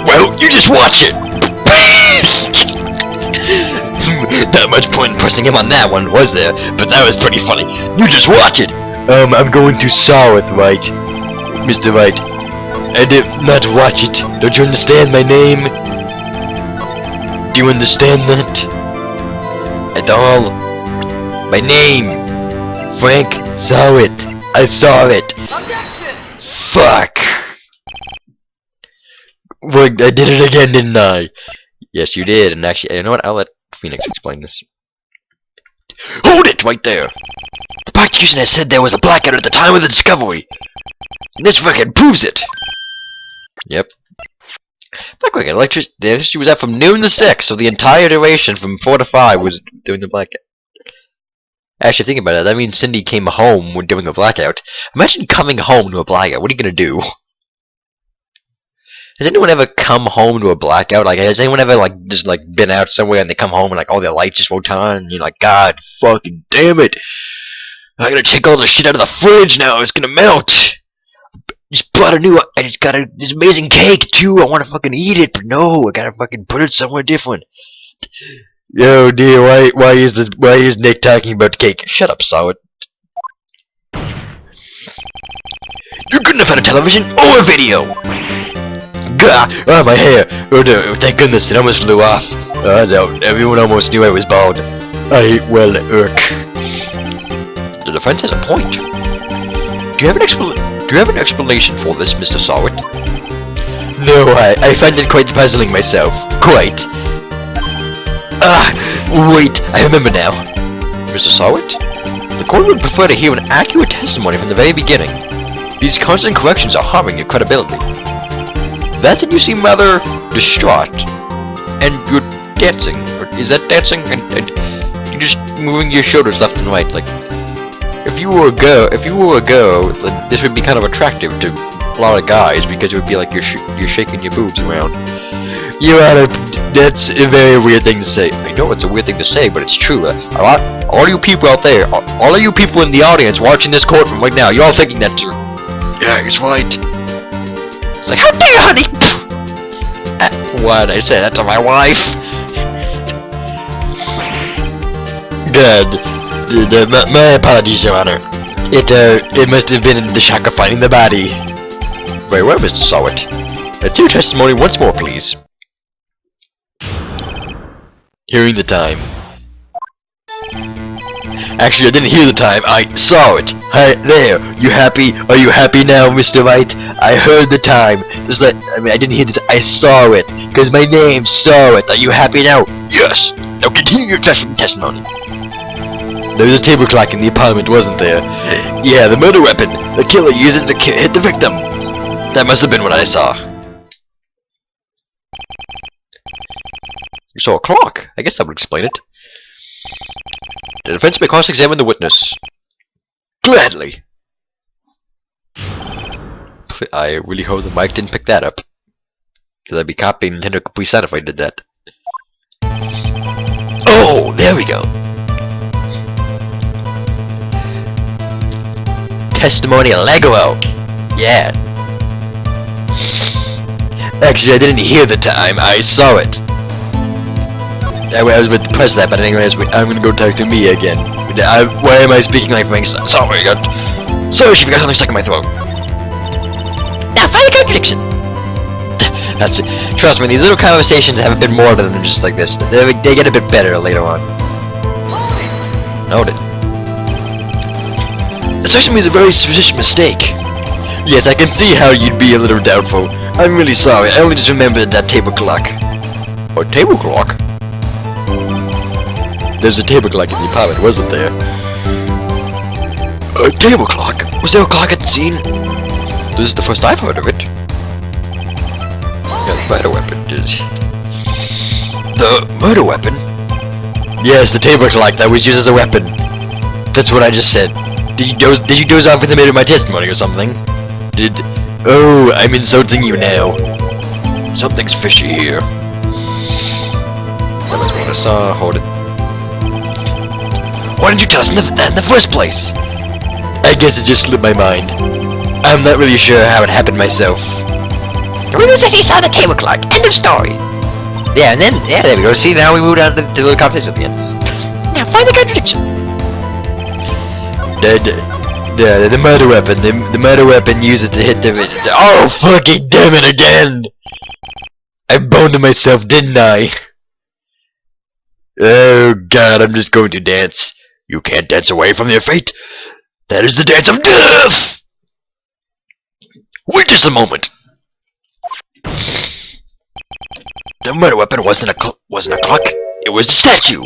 Well, you just watch it! Not much point in pressing him on that one, was there? But that was pretty funny. You just watch it! I'm going to saw it, Wright. Mr. Wright. And if not watch it, don't you understand my name? Do you understand that? At all? My name! Frank saw it. I saw it. Objection! Fuck! Well, I did it again, didn't I? Yes, you did, and actually, you know what? I'll let Phoenix explain this. Hold it right there! The prosecution has said there was a blackout at the time of the discovery. And this record proves it! Yep. Black record, electricity was up from noon to 6, so the entire duration from 4 to 5 was doing the blackout. Actually, think about it, that means Cindy came home when doing a blackout. Imagine coming home to a blackout, what are you gonna do? Has anyone ever come home to a blackout? Like, has anyone ever, like, just, like, been out somewhere and they come home and, like, all their lights just won't on, and you're like, God fucking damn it! I gotta take all the shit out of the fridge now, it's gonna melt! I just got this amazing cake, too, I wanna fucking eat it, but no, I gotta fucking put it somewhere different. Oh dear, why is Nick talking about cake? Shut up, Solid. You couldn't have had a television or a video! Gah! Oh, my hair! Oh no, thank goodness, it almost flew off. Oh no, everyone almost knew I was bald. Well, The defense has a point. Do you have an explanation for this, Mr. Sawit? No, I find it quite puzzling myself. Quite. Wait, I remember now. Mr. Sawit? The court would prefer to hear an accurate testimony from the very beginning. These constant corrections are harming your credibility. That you seem rather distraught. And you're dancing. Or is that dancing? And you're just moving your shoulders left and right. Like, if you were a girl, then this would be kind of attractive to a lot of guys because it would be like you're shaking your boobs around. Your Honor, that's a very weird thing to say. I know it's a weird thing to say, but it's true. All you people out there, all of you people in the audience watching this courtroom right now, you're all thinking that too. Yeah, he's right. It's like, how dare you, honey? Why did I say that to my wife? Good. My apologies, Your Honor. It must have been the shock of finding the body. Very well, Mr. Sawit. Let's hear testimony once more, please. Hearing the time. Actually, I didn't hear the time. I saw it. Hi, there. You happy? Are you happy now, Mr. Wright? I heard the time. I didn't hear the I saw it. Because my name saw it. Are you happy now? Yes. Now continue your testimony. There was a table clock in the apartment, wasn't there? Yeah, the murder weapon. The killer used it to hit the victim. That must have been what I saw. You saw a clock. I guess that would explain it. The defense may cross-examine the witness. Gladly. I really hope the mic didn't pick that up. Because I'd be copying Nintendo Capri Sun if I did that. Oh, there we go. Testimony Lego. Yeah. Actually, I didn't hear the time. I saw it. I was about to press that, but anyways, I'm gonna go talk to me again. Why am I speaking like Frank? Sorry, sorry, she got something stuck in my throat. Now find a contradiction. That's it. Trust me, these little conversations have a bit more to them just like this. They get a bit better later on. Noted. It certainly is a very suspicious mistake. Yes, I can see how you'd be a little doubtful. I'm really sorry, I only just remembered that table clock. A table clock? There's a table clock in the apartment, wasn't there? A table clock? Was there a clock at the scene? This is the first I've heard of it. Yeah, the murder weapon is... The murder weapon? Yes, the table clock that was used as a weapon. That's what I just said. Did you doze off in the middle of my testimony or something? Oh, I'm insulting you now. Something's fishy here. That was what I saw. Hold it. Why didn't you tell us in the first place? I guess it just slipped my mind. I'm not really sure how it happened myself. Rulu says he saw the table clock. End of story. Yeah, and then, yeah, there we go. See, now we moved on to the little competition at the end. Now find the contradiction. The murder weapon. The murder weapon used it to hit the... Oh, fucking damn it again! I boned myself, didn't I? Oh god, I'm just going to dance. You can't dance away from your fate. That is the dance of death! Wait just a moment. The murder weapon wasn't a clock. It was a statue.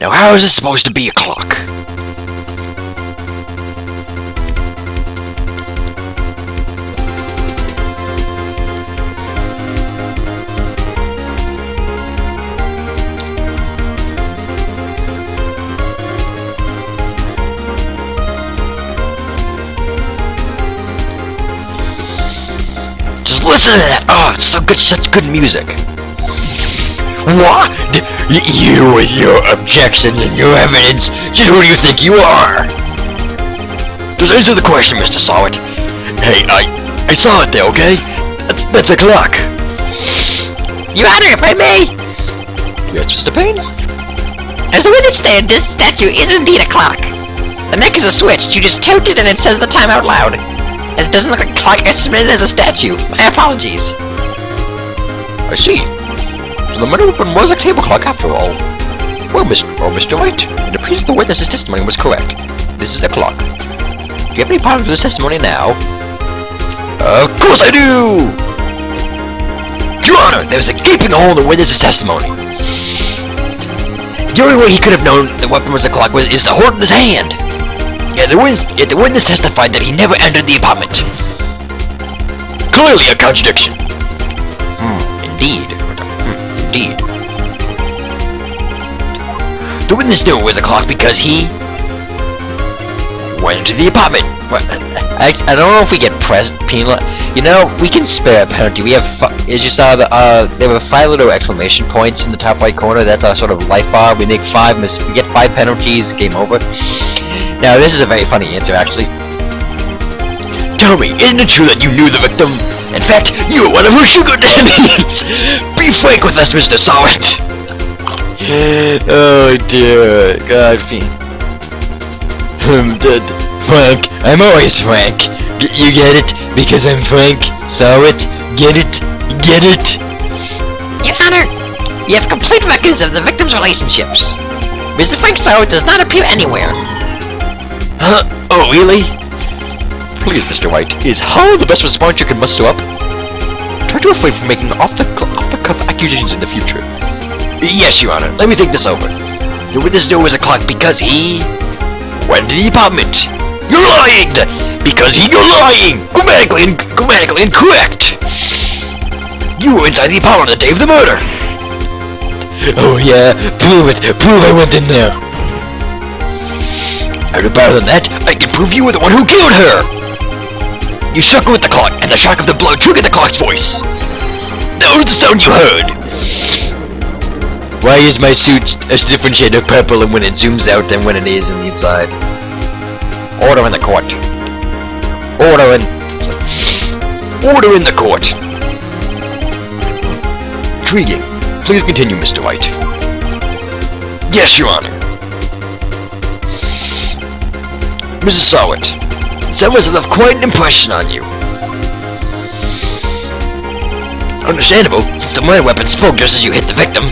Now how is it supposed to be a clock? Just listen to that! Oh, it's so good, such good music. What? You with your objections and your evidence, just who do you think you are? Just answer the question, Mr. Sawit. Hey, I saw it there, okay? That's a clock. Your Honor, if I may. Yes, Mr. Payne? As the witness stand, this statue is indeed a clock. The neck is a switch. You just tilt it and it says the time out loud. As it doesn't look like a clock, I submitted it as a statue. My apologies. I see. So the murder weapon was a table clock after all. Well, Mr. Wright, it appears the witness's testimony was correct. This is a clock. Do you have any problems with this testimony now? Of course I do! Your Honor, there was a gaping hole in the witness's testimony. The only way he could have known the weapon was a clock is to hold it in his hand. Yet the witness testified that he never entered the apartment. Clearly a contradiction. Indeed. Indeed. The witness knew it was a clock because he went into the apartment. I don't know if we get penal. You know, we can spare a penalty. We have, as you saw, there were 5 little exclamation points in the top right corner. That's our sort of life bar. We make 5. We get 5 penalties. Game over. Now, this is a very funny answer, actually. Tell me, isn't it true that you knew the victim? In fact, you were one of her sugar daddies! Be frank with us, Mr. Sawit! Oh dear, God, Frank, I'm always frank. You get it? Because I'm Frank Sawit. Get it? Get it? Your Honor, you have complete records of the victim's relationships. Mr. Frank Sawit does not appear anywhere. Huh? Oh, really? Please, Mr. Wright, is how the best response you can muster up? Try to refrain from making off-the-cuff accusations in the future. Yes, Your Honor, let me think this over. The witness knew it was a clock because he went to the apartment. You're lying! Because you're lying! Grammatically incorrect! You were inside the apartment on the day of the murder! Oh yeah, prove it! Prove I went in there! And better than that, I can prove you were the one who killed her! You struck her with the clock, and the shock of the blow triggered the clock's voice! That was the sound you heard! Why is my suit a different shade of purple when it zooms out than when it is on the inside? Order in the court. Order in the court. Intriguing. Please continue, Mr. White. Yes, Your Honor. Mrs. Sawit, that must have left quite an impression on you. Understandable, since the murder weapon spoke just as you hit the victim.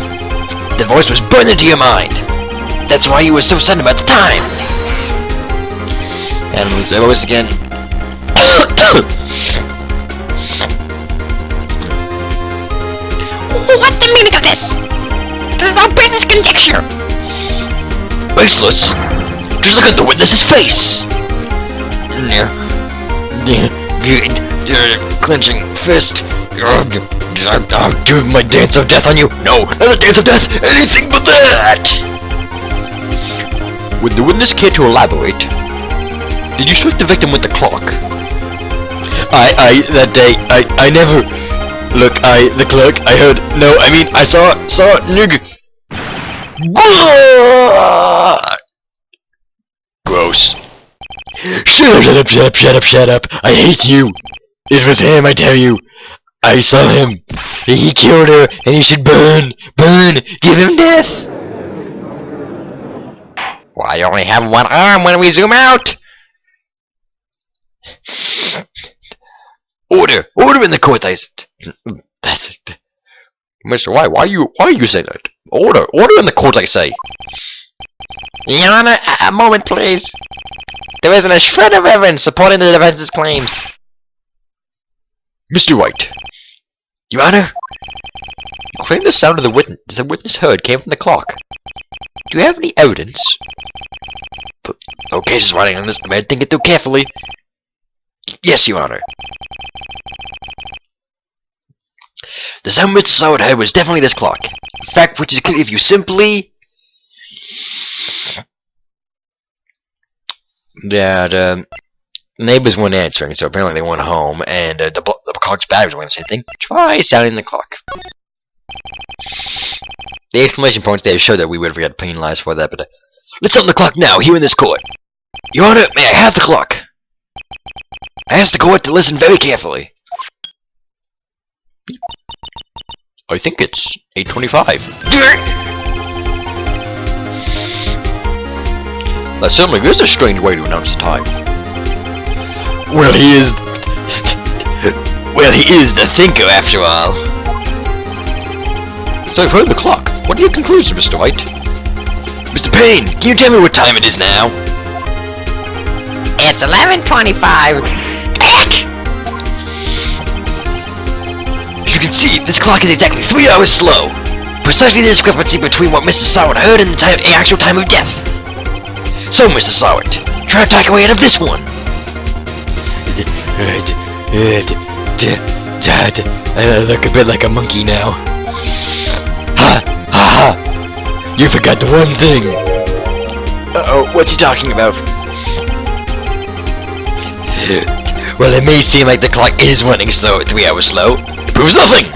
The voice was burned into your mind. That's why you were so sudden about the time. And we say voice again. What's the meaning of this? This is all business conjecture. Baseless. Just look at the witness's face. Clenching fist. I'll do my dance of death on you. No, not the dance of death. Anything but that. Would the witness care to elaborate? Did you strike the victim with the clock? That day, I never. Look, the clerk, I heard. No, I mean, I saw nigga. Gross. Shut up. I hate you. It was him, I tell you. I saw him. He killed her, and he should burn. Give him death. Well, I only have one arm when we zoom out. Order in the court, I said. Mr. Why are you saying that? Order in the court, I say. Your Honor, a moment, please. There isn't a shred of evidence supporting the defense's claims. Mr. Wright. Your Honor, you claim the sound of the witness heard came from the clock. Do you have any evidence? Okay, just writing on this. I think it through carefully. Yes, Your Honor. The sound Mr. Sawyer heard was definitely this clock. In fact, which is clear if you simply... Yeah, the neighbors weren't answering, so apparently they went home, and the clock's batteries weren't saying anything. Try sounding the clock. The exclamation points there show that we would have got penalized for that, but let's sound the clock now, here in this court. Your Honor, may I have the clock? I ask the court to listen very carefully. I think it's 8:25. That certainly is a strange way to announce the time. Well, he is... well, he is the thinker, after all. So I've heard the clock. What are your conclusions, Mr. White? Mr. Payne, can you tell me what time it is now? It's 11:25. As you can see, this clock is exactly 3 hours slow. Precisely the discrepancy between what Mr. Sawyer heard and the actual time of death. So, Mr. Sawyer, try to talk away out of this one. I look a bit like a monkey now. Ha! You forgot the one thing. Uh-oh, what's he talking about? Well, it may seem like the clock is running slow at 3 hours slow. It proves nothing!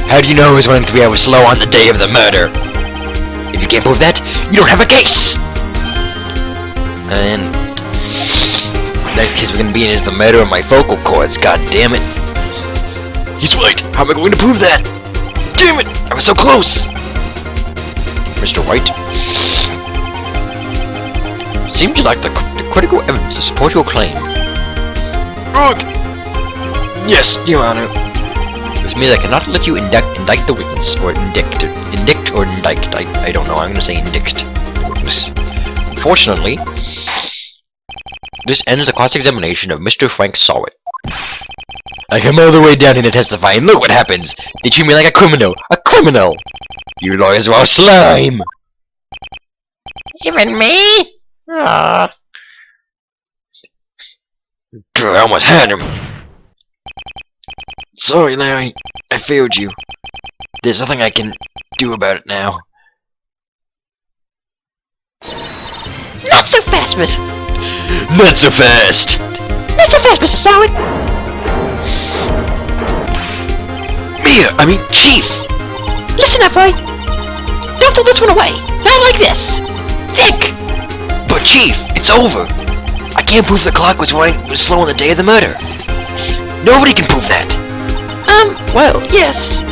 How do you know it was running 3 hours slow on the day of the murder? If you can't prove that, you don't have a case! And next case we're gonna be in is the murder of my vocal cords, god damn it. He's right! How am I going to prove that? Damn it! I was so close! Mr. White? Seems you lack the critical evidence to support your claim. Good! Yes, Your Honor. This means I cannot let you indict the witness, or indict or indict. I don't know, I'm gonna say indict the witness. Unfortunately, this ends the cross-examination of Mr. Frank Sawyer. I come all the way down here to testify, and look what happens! They treat me like a criminal! A criminal! You lawyers are all slime! Even me? Aww. I almost had him! Sorry, Larry. I failed you. There's nothing I can do about it now. Not so fast, miss! Not so fast! Not so fast, Mr. Sawyer! Chief! Listen up, Wright! Don't throw this one away! Not like this! Think! But Chief, it's over! I can't prove the clock was slow on the day of the murder. Nobody can prove that! Well, yes.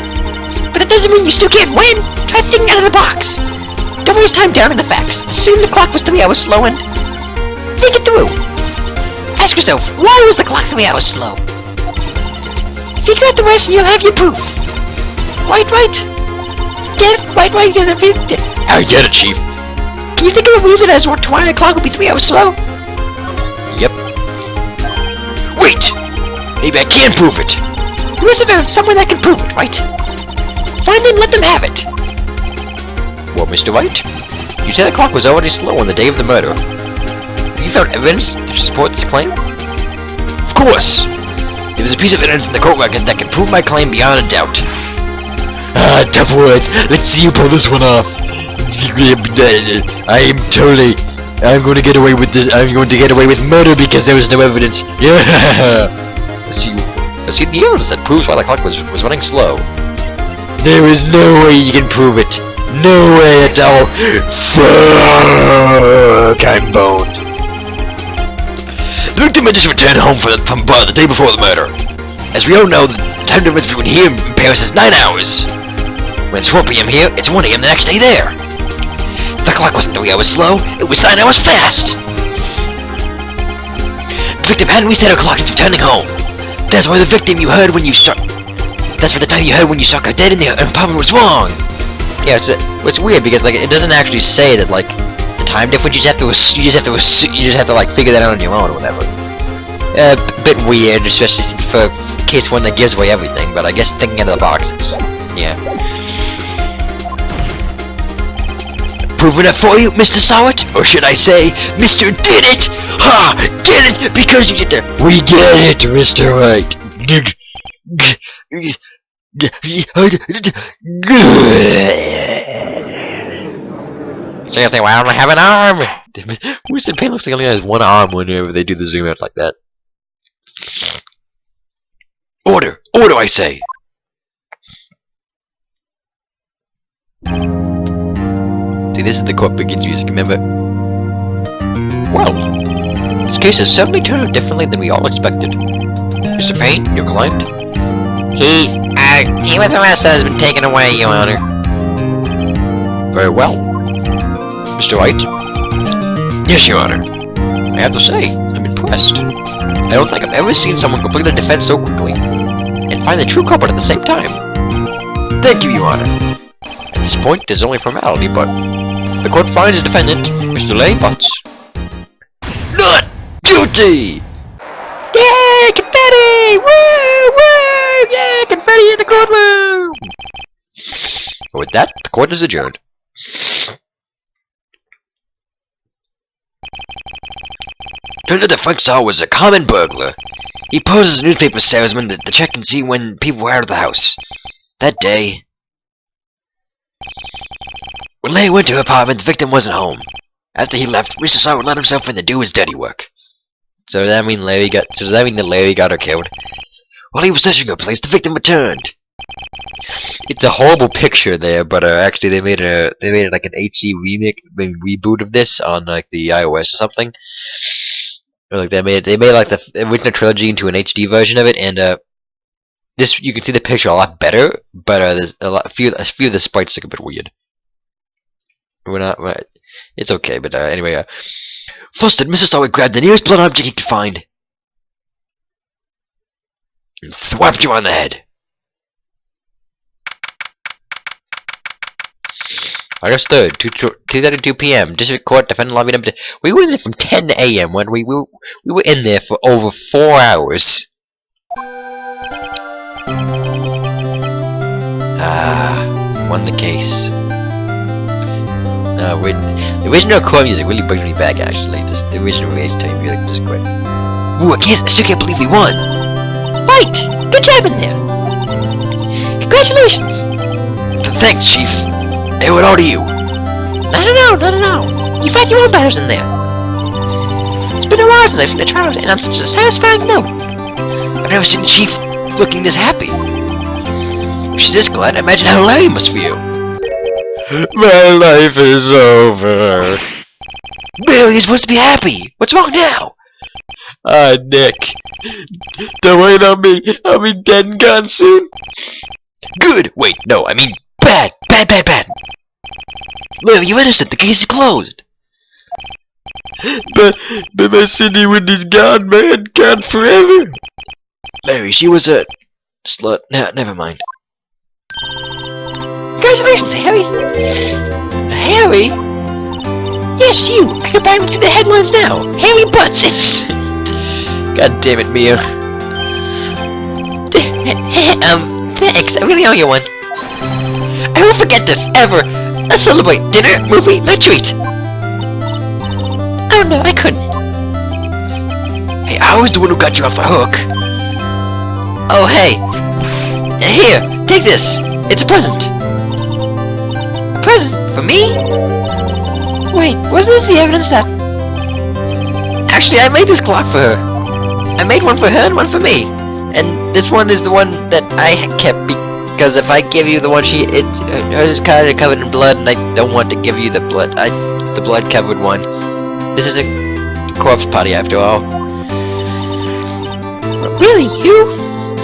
But that doesn't mean you still can't win! Try thinking out of the box! Don't waste time down in the facts. Assume the clock was 3 hours slow and... think it through! Ask yourself, why was the clock 3 hours slow? Figure out the rest and you'll have your proof. Right? Get it? Right, get it? I get it, Chief. Can you think of a reason as to why the clock would be 3 hours slow? Yep. Wait! Maybe I can prove it! There must have been someone that can prove it, right? Find them, let them have it! Well, Mr. Wright, you said the clock was already slow on the day of the murder. Have you found evidence to support this claim? Of course! There is a piece of evidence in the court record that can prove my claim beyond a doubt. Tough words. Let's see you pull this one off. I'm going to get away with this. I'm going to get away with murder because there was no evidence. Yeah. Let's see the evidence that proves why the clock was running slow. There is no way you can prove it. No way at all. Fuck, I'm boned. The victim had just returned home from bar the day before the murder. As we all know, the time difference between here and Paris is 9 hours. When it's 4 p.m. here, it's 1 a.m. the next day there. The clock wasn't 3 hours slow, it was 9 hours fast. The victim hadn't reset her clock since returning home. That's why the victim you heard when you struck... That's why the time you heard when you struck her dead in the apartment was wrong. Yeah, it's weird because like it doesn't actually say that like the time difference. You just have to like figure that out on your own or whatever. A bit weird, especially for case one that gives away everything. But I guess thinking out of the box, it's yeah. Proving it for you, Mr. Sawit, or should I say, Mr. Did It? Ha! Get it because you did it. We get it, Mr. Wright. So you think, well, I don't have an arm! Mr. Pain looks like he only has one arm whenever they do the zoom out like that. Order! Order, I say! See, this is the court begins music, remember? Well, this case has certainly turned out differently than we all expected. Mr. Payne, your client? He was arrested and has been taken away, Your Honor. Very well. Mr. Wright? Yes, Your Honor. I have to say, I'm impressed. I don't think I've ever seen someone complete a defense so quickly, and find the true culprit at the same time. Thank you, Your Honor. At this point, there's only formality, but the court finds the defendant, Mr. Lay Butts, not guilty! Yay, confetti! Woo! Woo! Yay, confetti in the courtroom! With that, the court is adjourned. Turns out that Frank Saw was a common burglar. He posed as a newspaper salesman to check and see when people were out of the house. That day, when Larry went to her apartment, the victim wasn't home. After he left, Mr. Saw would let himself in to do his dirty work. So does that mean that Larry got her killed? While he was searching her place, the victim returned. It's a horrible picture there, but actually they made it like an HD reboot of this on like the iOS or something. Or like they made like the original trilogy into an HD version of it, and this you can see the picture a lot better, but there's a few of the sprites look a bit weird. It's okay, but anyway, Flustered, Mr. Starwood grabbed the nearest blunt object he could find and thwapped you on the head. August 3rd, 2:32 p.m. District Court, defendant lobby number 2. We were in there from 10 a.m. when we were in there for over 4 hours. Won the case. The original core music really brings me back, actually. The original VH music is great. Ooh, I still can't believe we won! Right! Good job in there! Congratulations! Thanks, Chief. Hey, what all to you? Not at all. You fight your own battles in there. It's been a while since I've seen the trials, and on such a satisfying note. I've never seen the Chief looking this happy. If she's this glad, imagine how Larry must feel. My life is over. Bill, you're supposed to be happy. What's wrong now? Nick. Don't wait on me. I'll be dead and gone soon. Good. Wait, no, I mean bad. Larry, you're innocent. The case is closed. But my Cindy Wendy's gone, man. Gone forever. Larry, she was a slut. No, never mind. Congratulations, Harry! Harry? Yes, you! I can buy him to the headlines now! Harry Butts! God damn it, Mia. Thanks, I really owe you one. I won't forget this, ever. Let's celebrate. Dinner, movie, my treat. Oh no, I couldn't. Hey, I was the one who got you off the hook. Oh hey. Here, take this. It's a present. A present? For me? Wait, wasn't this the evidence that... Actually, I made this clock for her. I made one for her and one for me. And this one is the one that I kept because if I give you the one hers is kind of covered in blood, and I don't want to give you the blood covered one. This is a corpse party after all. Really,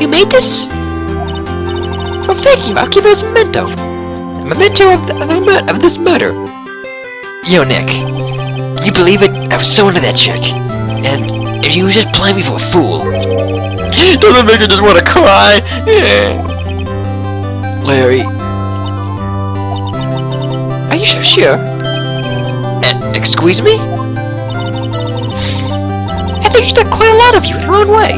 you made this? Well, thank you. I'll keep it as a memento. A memento of this murder. Yo, Nick, you believe it? I was so into that chick, and you were just playing me for a fool. Doesn't make you just want to cry? Larry. Are you sure? And excuse me? I think she's done quite a lot of you in her own way.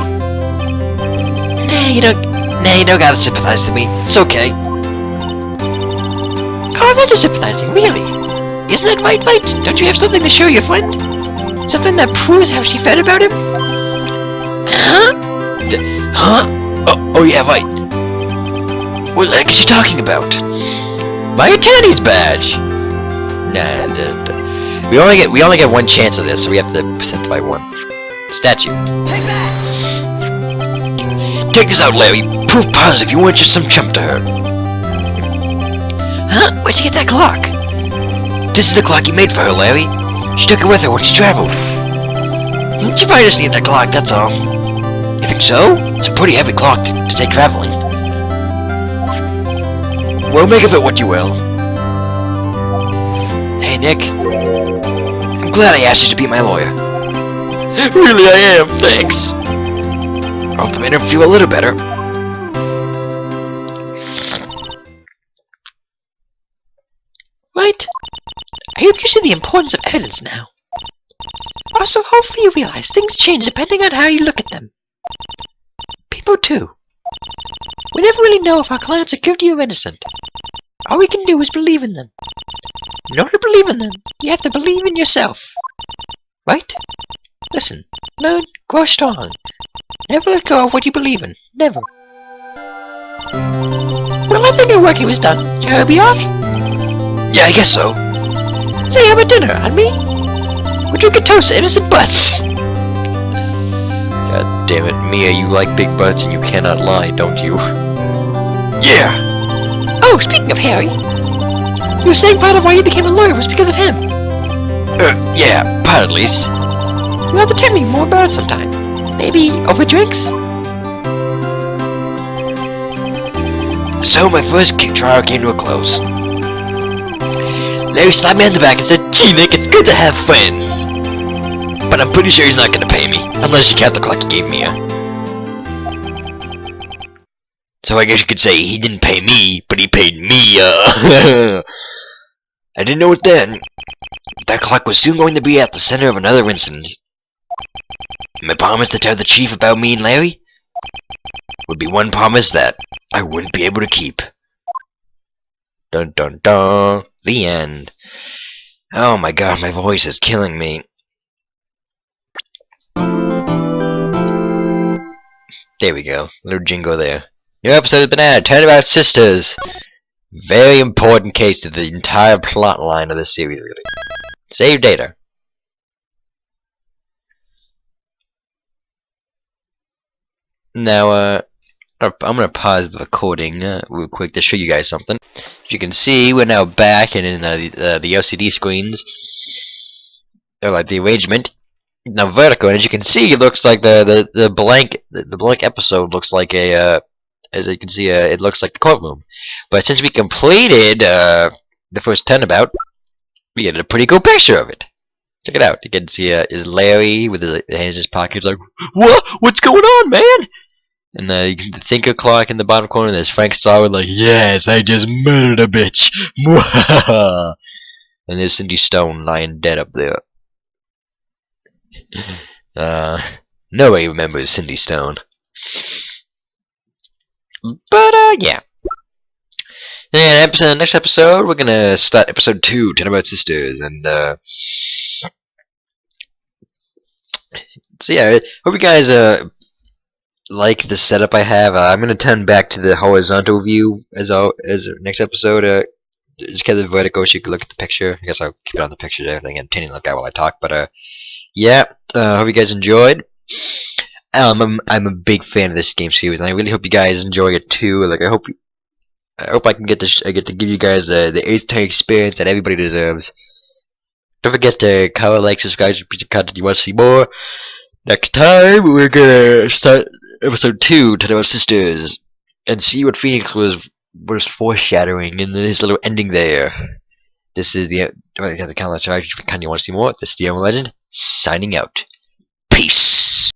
Nah, you don't gotta sympathize with me. It's okay. Oh, I'm not just sympathizing, really. Isn't that right, Wright? Don't you have something to show your friend? Something that proves how she felt about him? Huh? Huh? Oh yeah, right. What the heck is she talking about? My attorney's badge! Nah, we only get one chance of this, so we have to present it by one. Statue. Take this out, Larry. Proof positive you weren't just some chump to her. Huh? Where'd you get that clock? This is the clock you made for her, Larry. She took it with her when she traveled. She probably just needed that clock, that's all. You think so? It's a pretty heavy clock to take traveling. Well, make of it what you will. Hey, Nick. I'm glad I asked you to be my lawyer. Really, I am. Thanks. I hope that made him feel a little better. Right? I hope you see the importance of evidence now. Also, hopefully you realize things change depending on how you look at them. People too. We never really know if our clients are guilty or innocent. All we can do is believe in them. In order to believe in them, you have to believe in yourself. Right? Listen, learn, grow strong. Never let go of what you believe in. Never. Well, I think our work here is done. Shall I be off? Yeah, I guess so. Say, have a dinner on me. We're drinking toast to innocent butts. God damn it, Mia, you like big butts and you cannot lie, don't you? Yeah! Oh, speaking of Harry, you were saying part of why you became a lawyer was because of him. Yeah, part at least. You'll have to tell me more about it sometime. Maybe over drinks? So my first trial came to a close. Larry slapped me on the back and said, "Gee, Nick, it's good to have friends." But I'm pretty sure he's not gonna pay me, unless you count the clock he gave me. So I guess you could say he didn't pay me, but he paid me. I didn't know it then. That clock was soon going to be at the center of another incident. My promise to tell the chief about me and Larry would be one promise that I wouldn't be able to keep. Dun dun dun. The end. Oh my god, my voice is killing me. There we go. Little jingle there. New episode has been added. Turnabout Sisters. Very important case to the entire plot line of this series, really. Save data. Now, I'm gonna pause the recording real quick to show you guys something. As you can see, we're now back and in the LCD screens, or like the arrangement, now vertical. And as you can see, it looks like the blank episode looks like a as you can see, it looks like the courtroom. But since we completed the first turnabout, we get a pretty cool picture of it. Check it out. You can see is Larry with his hands in his pockets, like, "What? What's going on, man?" And you can think a clock in the bottom corner, and there's Frank Starwood like, "Yes, I just murdered a bitch." And there's Cindy Stone lying dead up there. Nobody remembers Cindy Stone. But, yeah. And next episode, we're gonna start episode 2, Turnabout Sisters, and, so yeah, hope you guys, like the setup I have. I'm gonna turn back to the horizontal view as next episode, just because of vertical, so you can look at the picture. I guess I'll keep it on the picture and everything, and continue to look at while I talk, but, yeah, hope you guys enjoyed. I'm a big fan of this game series, and I really hope you guys enjoy it too. Like, I hope I can get to give you guys the Ace Attorney experience that everybody deserves. Don't forget to comment, like, subscribe to the content you want to see more. Next time, we're gonna start episode 2, Turnabout Sisters, and see what Phoenix was foreshadowing in his little ending there. This is the kind of content you want to see more. This is the Legend, signing out. Peace.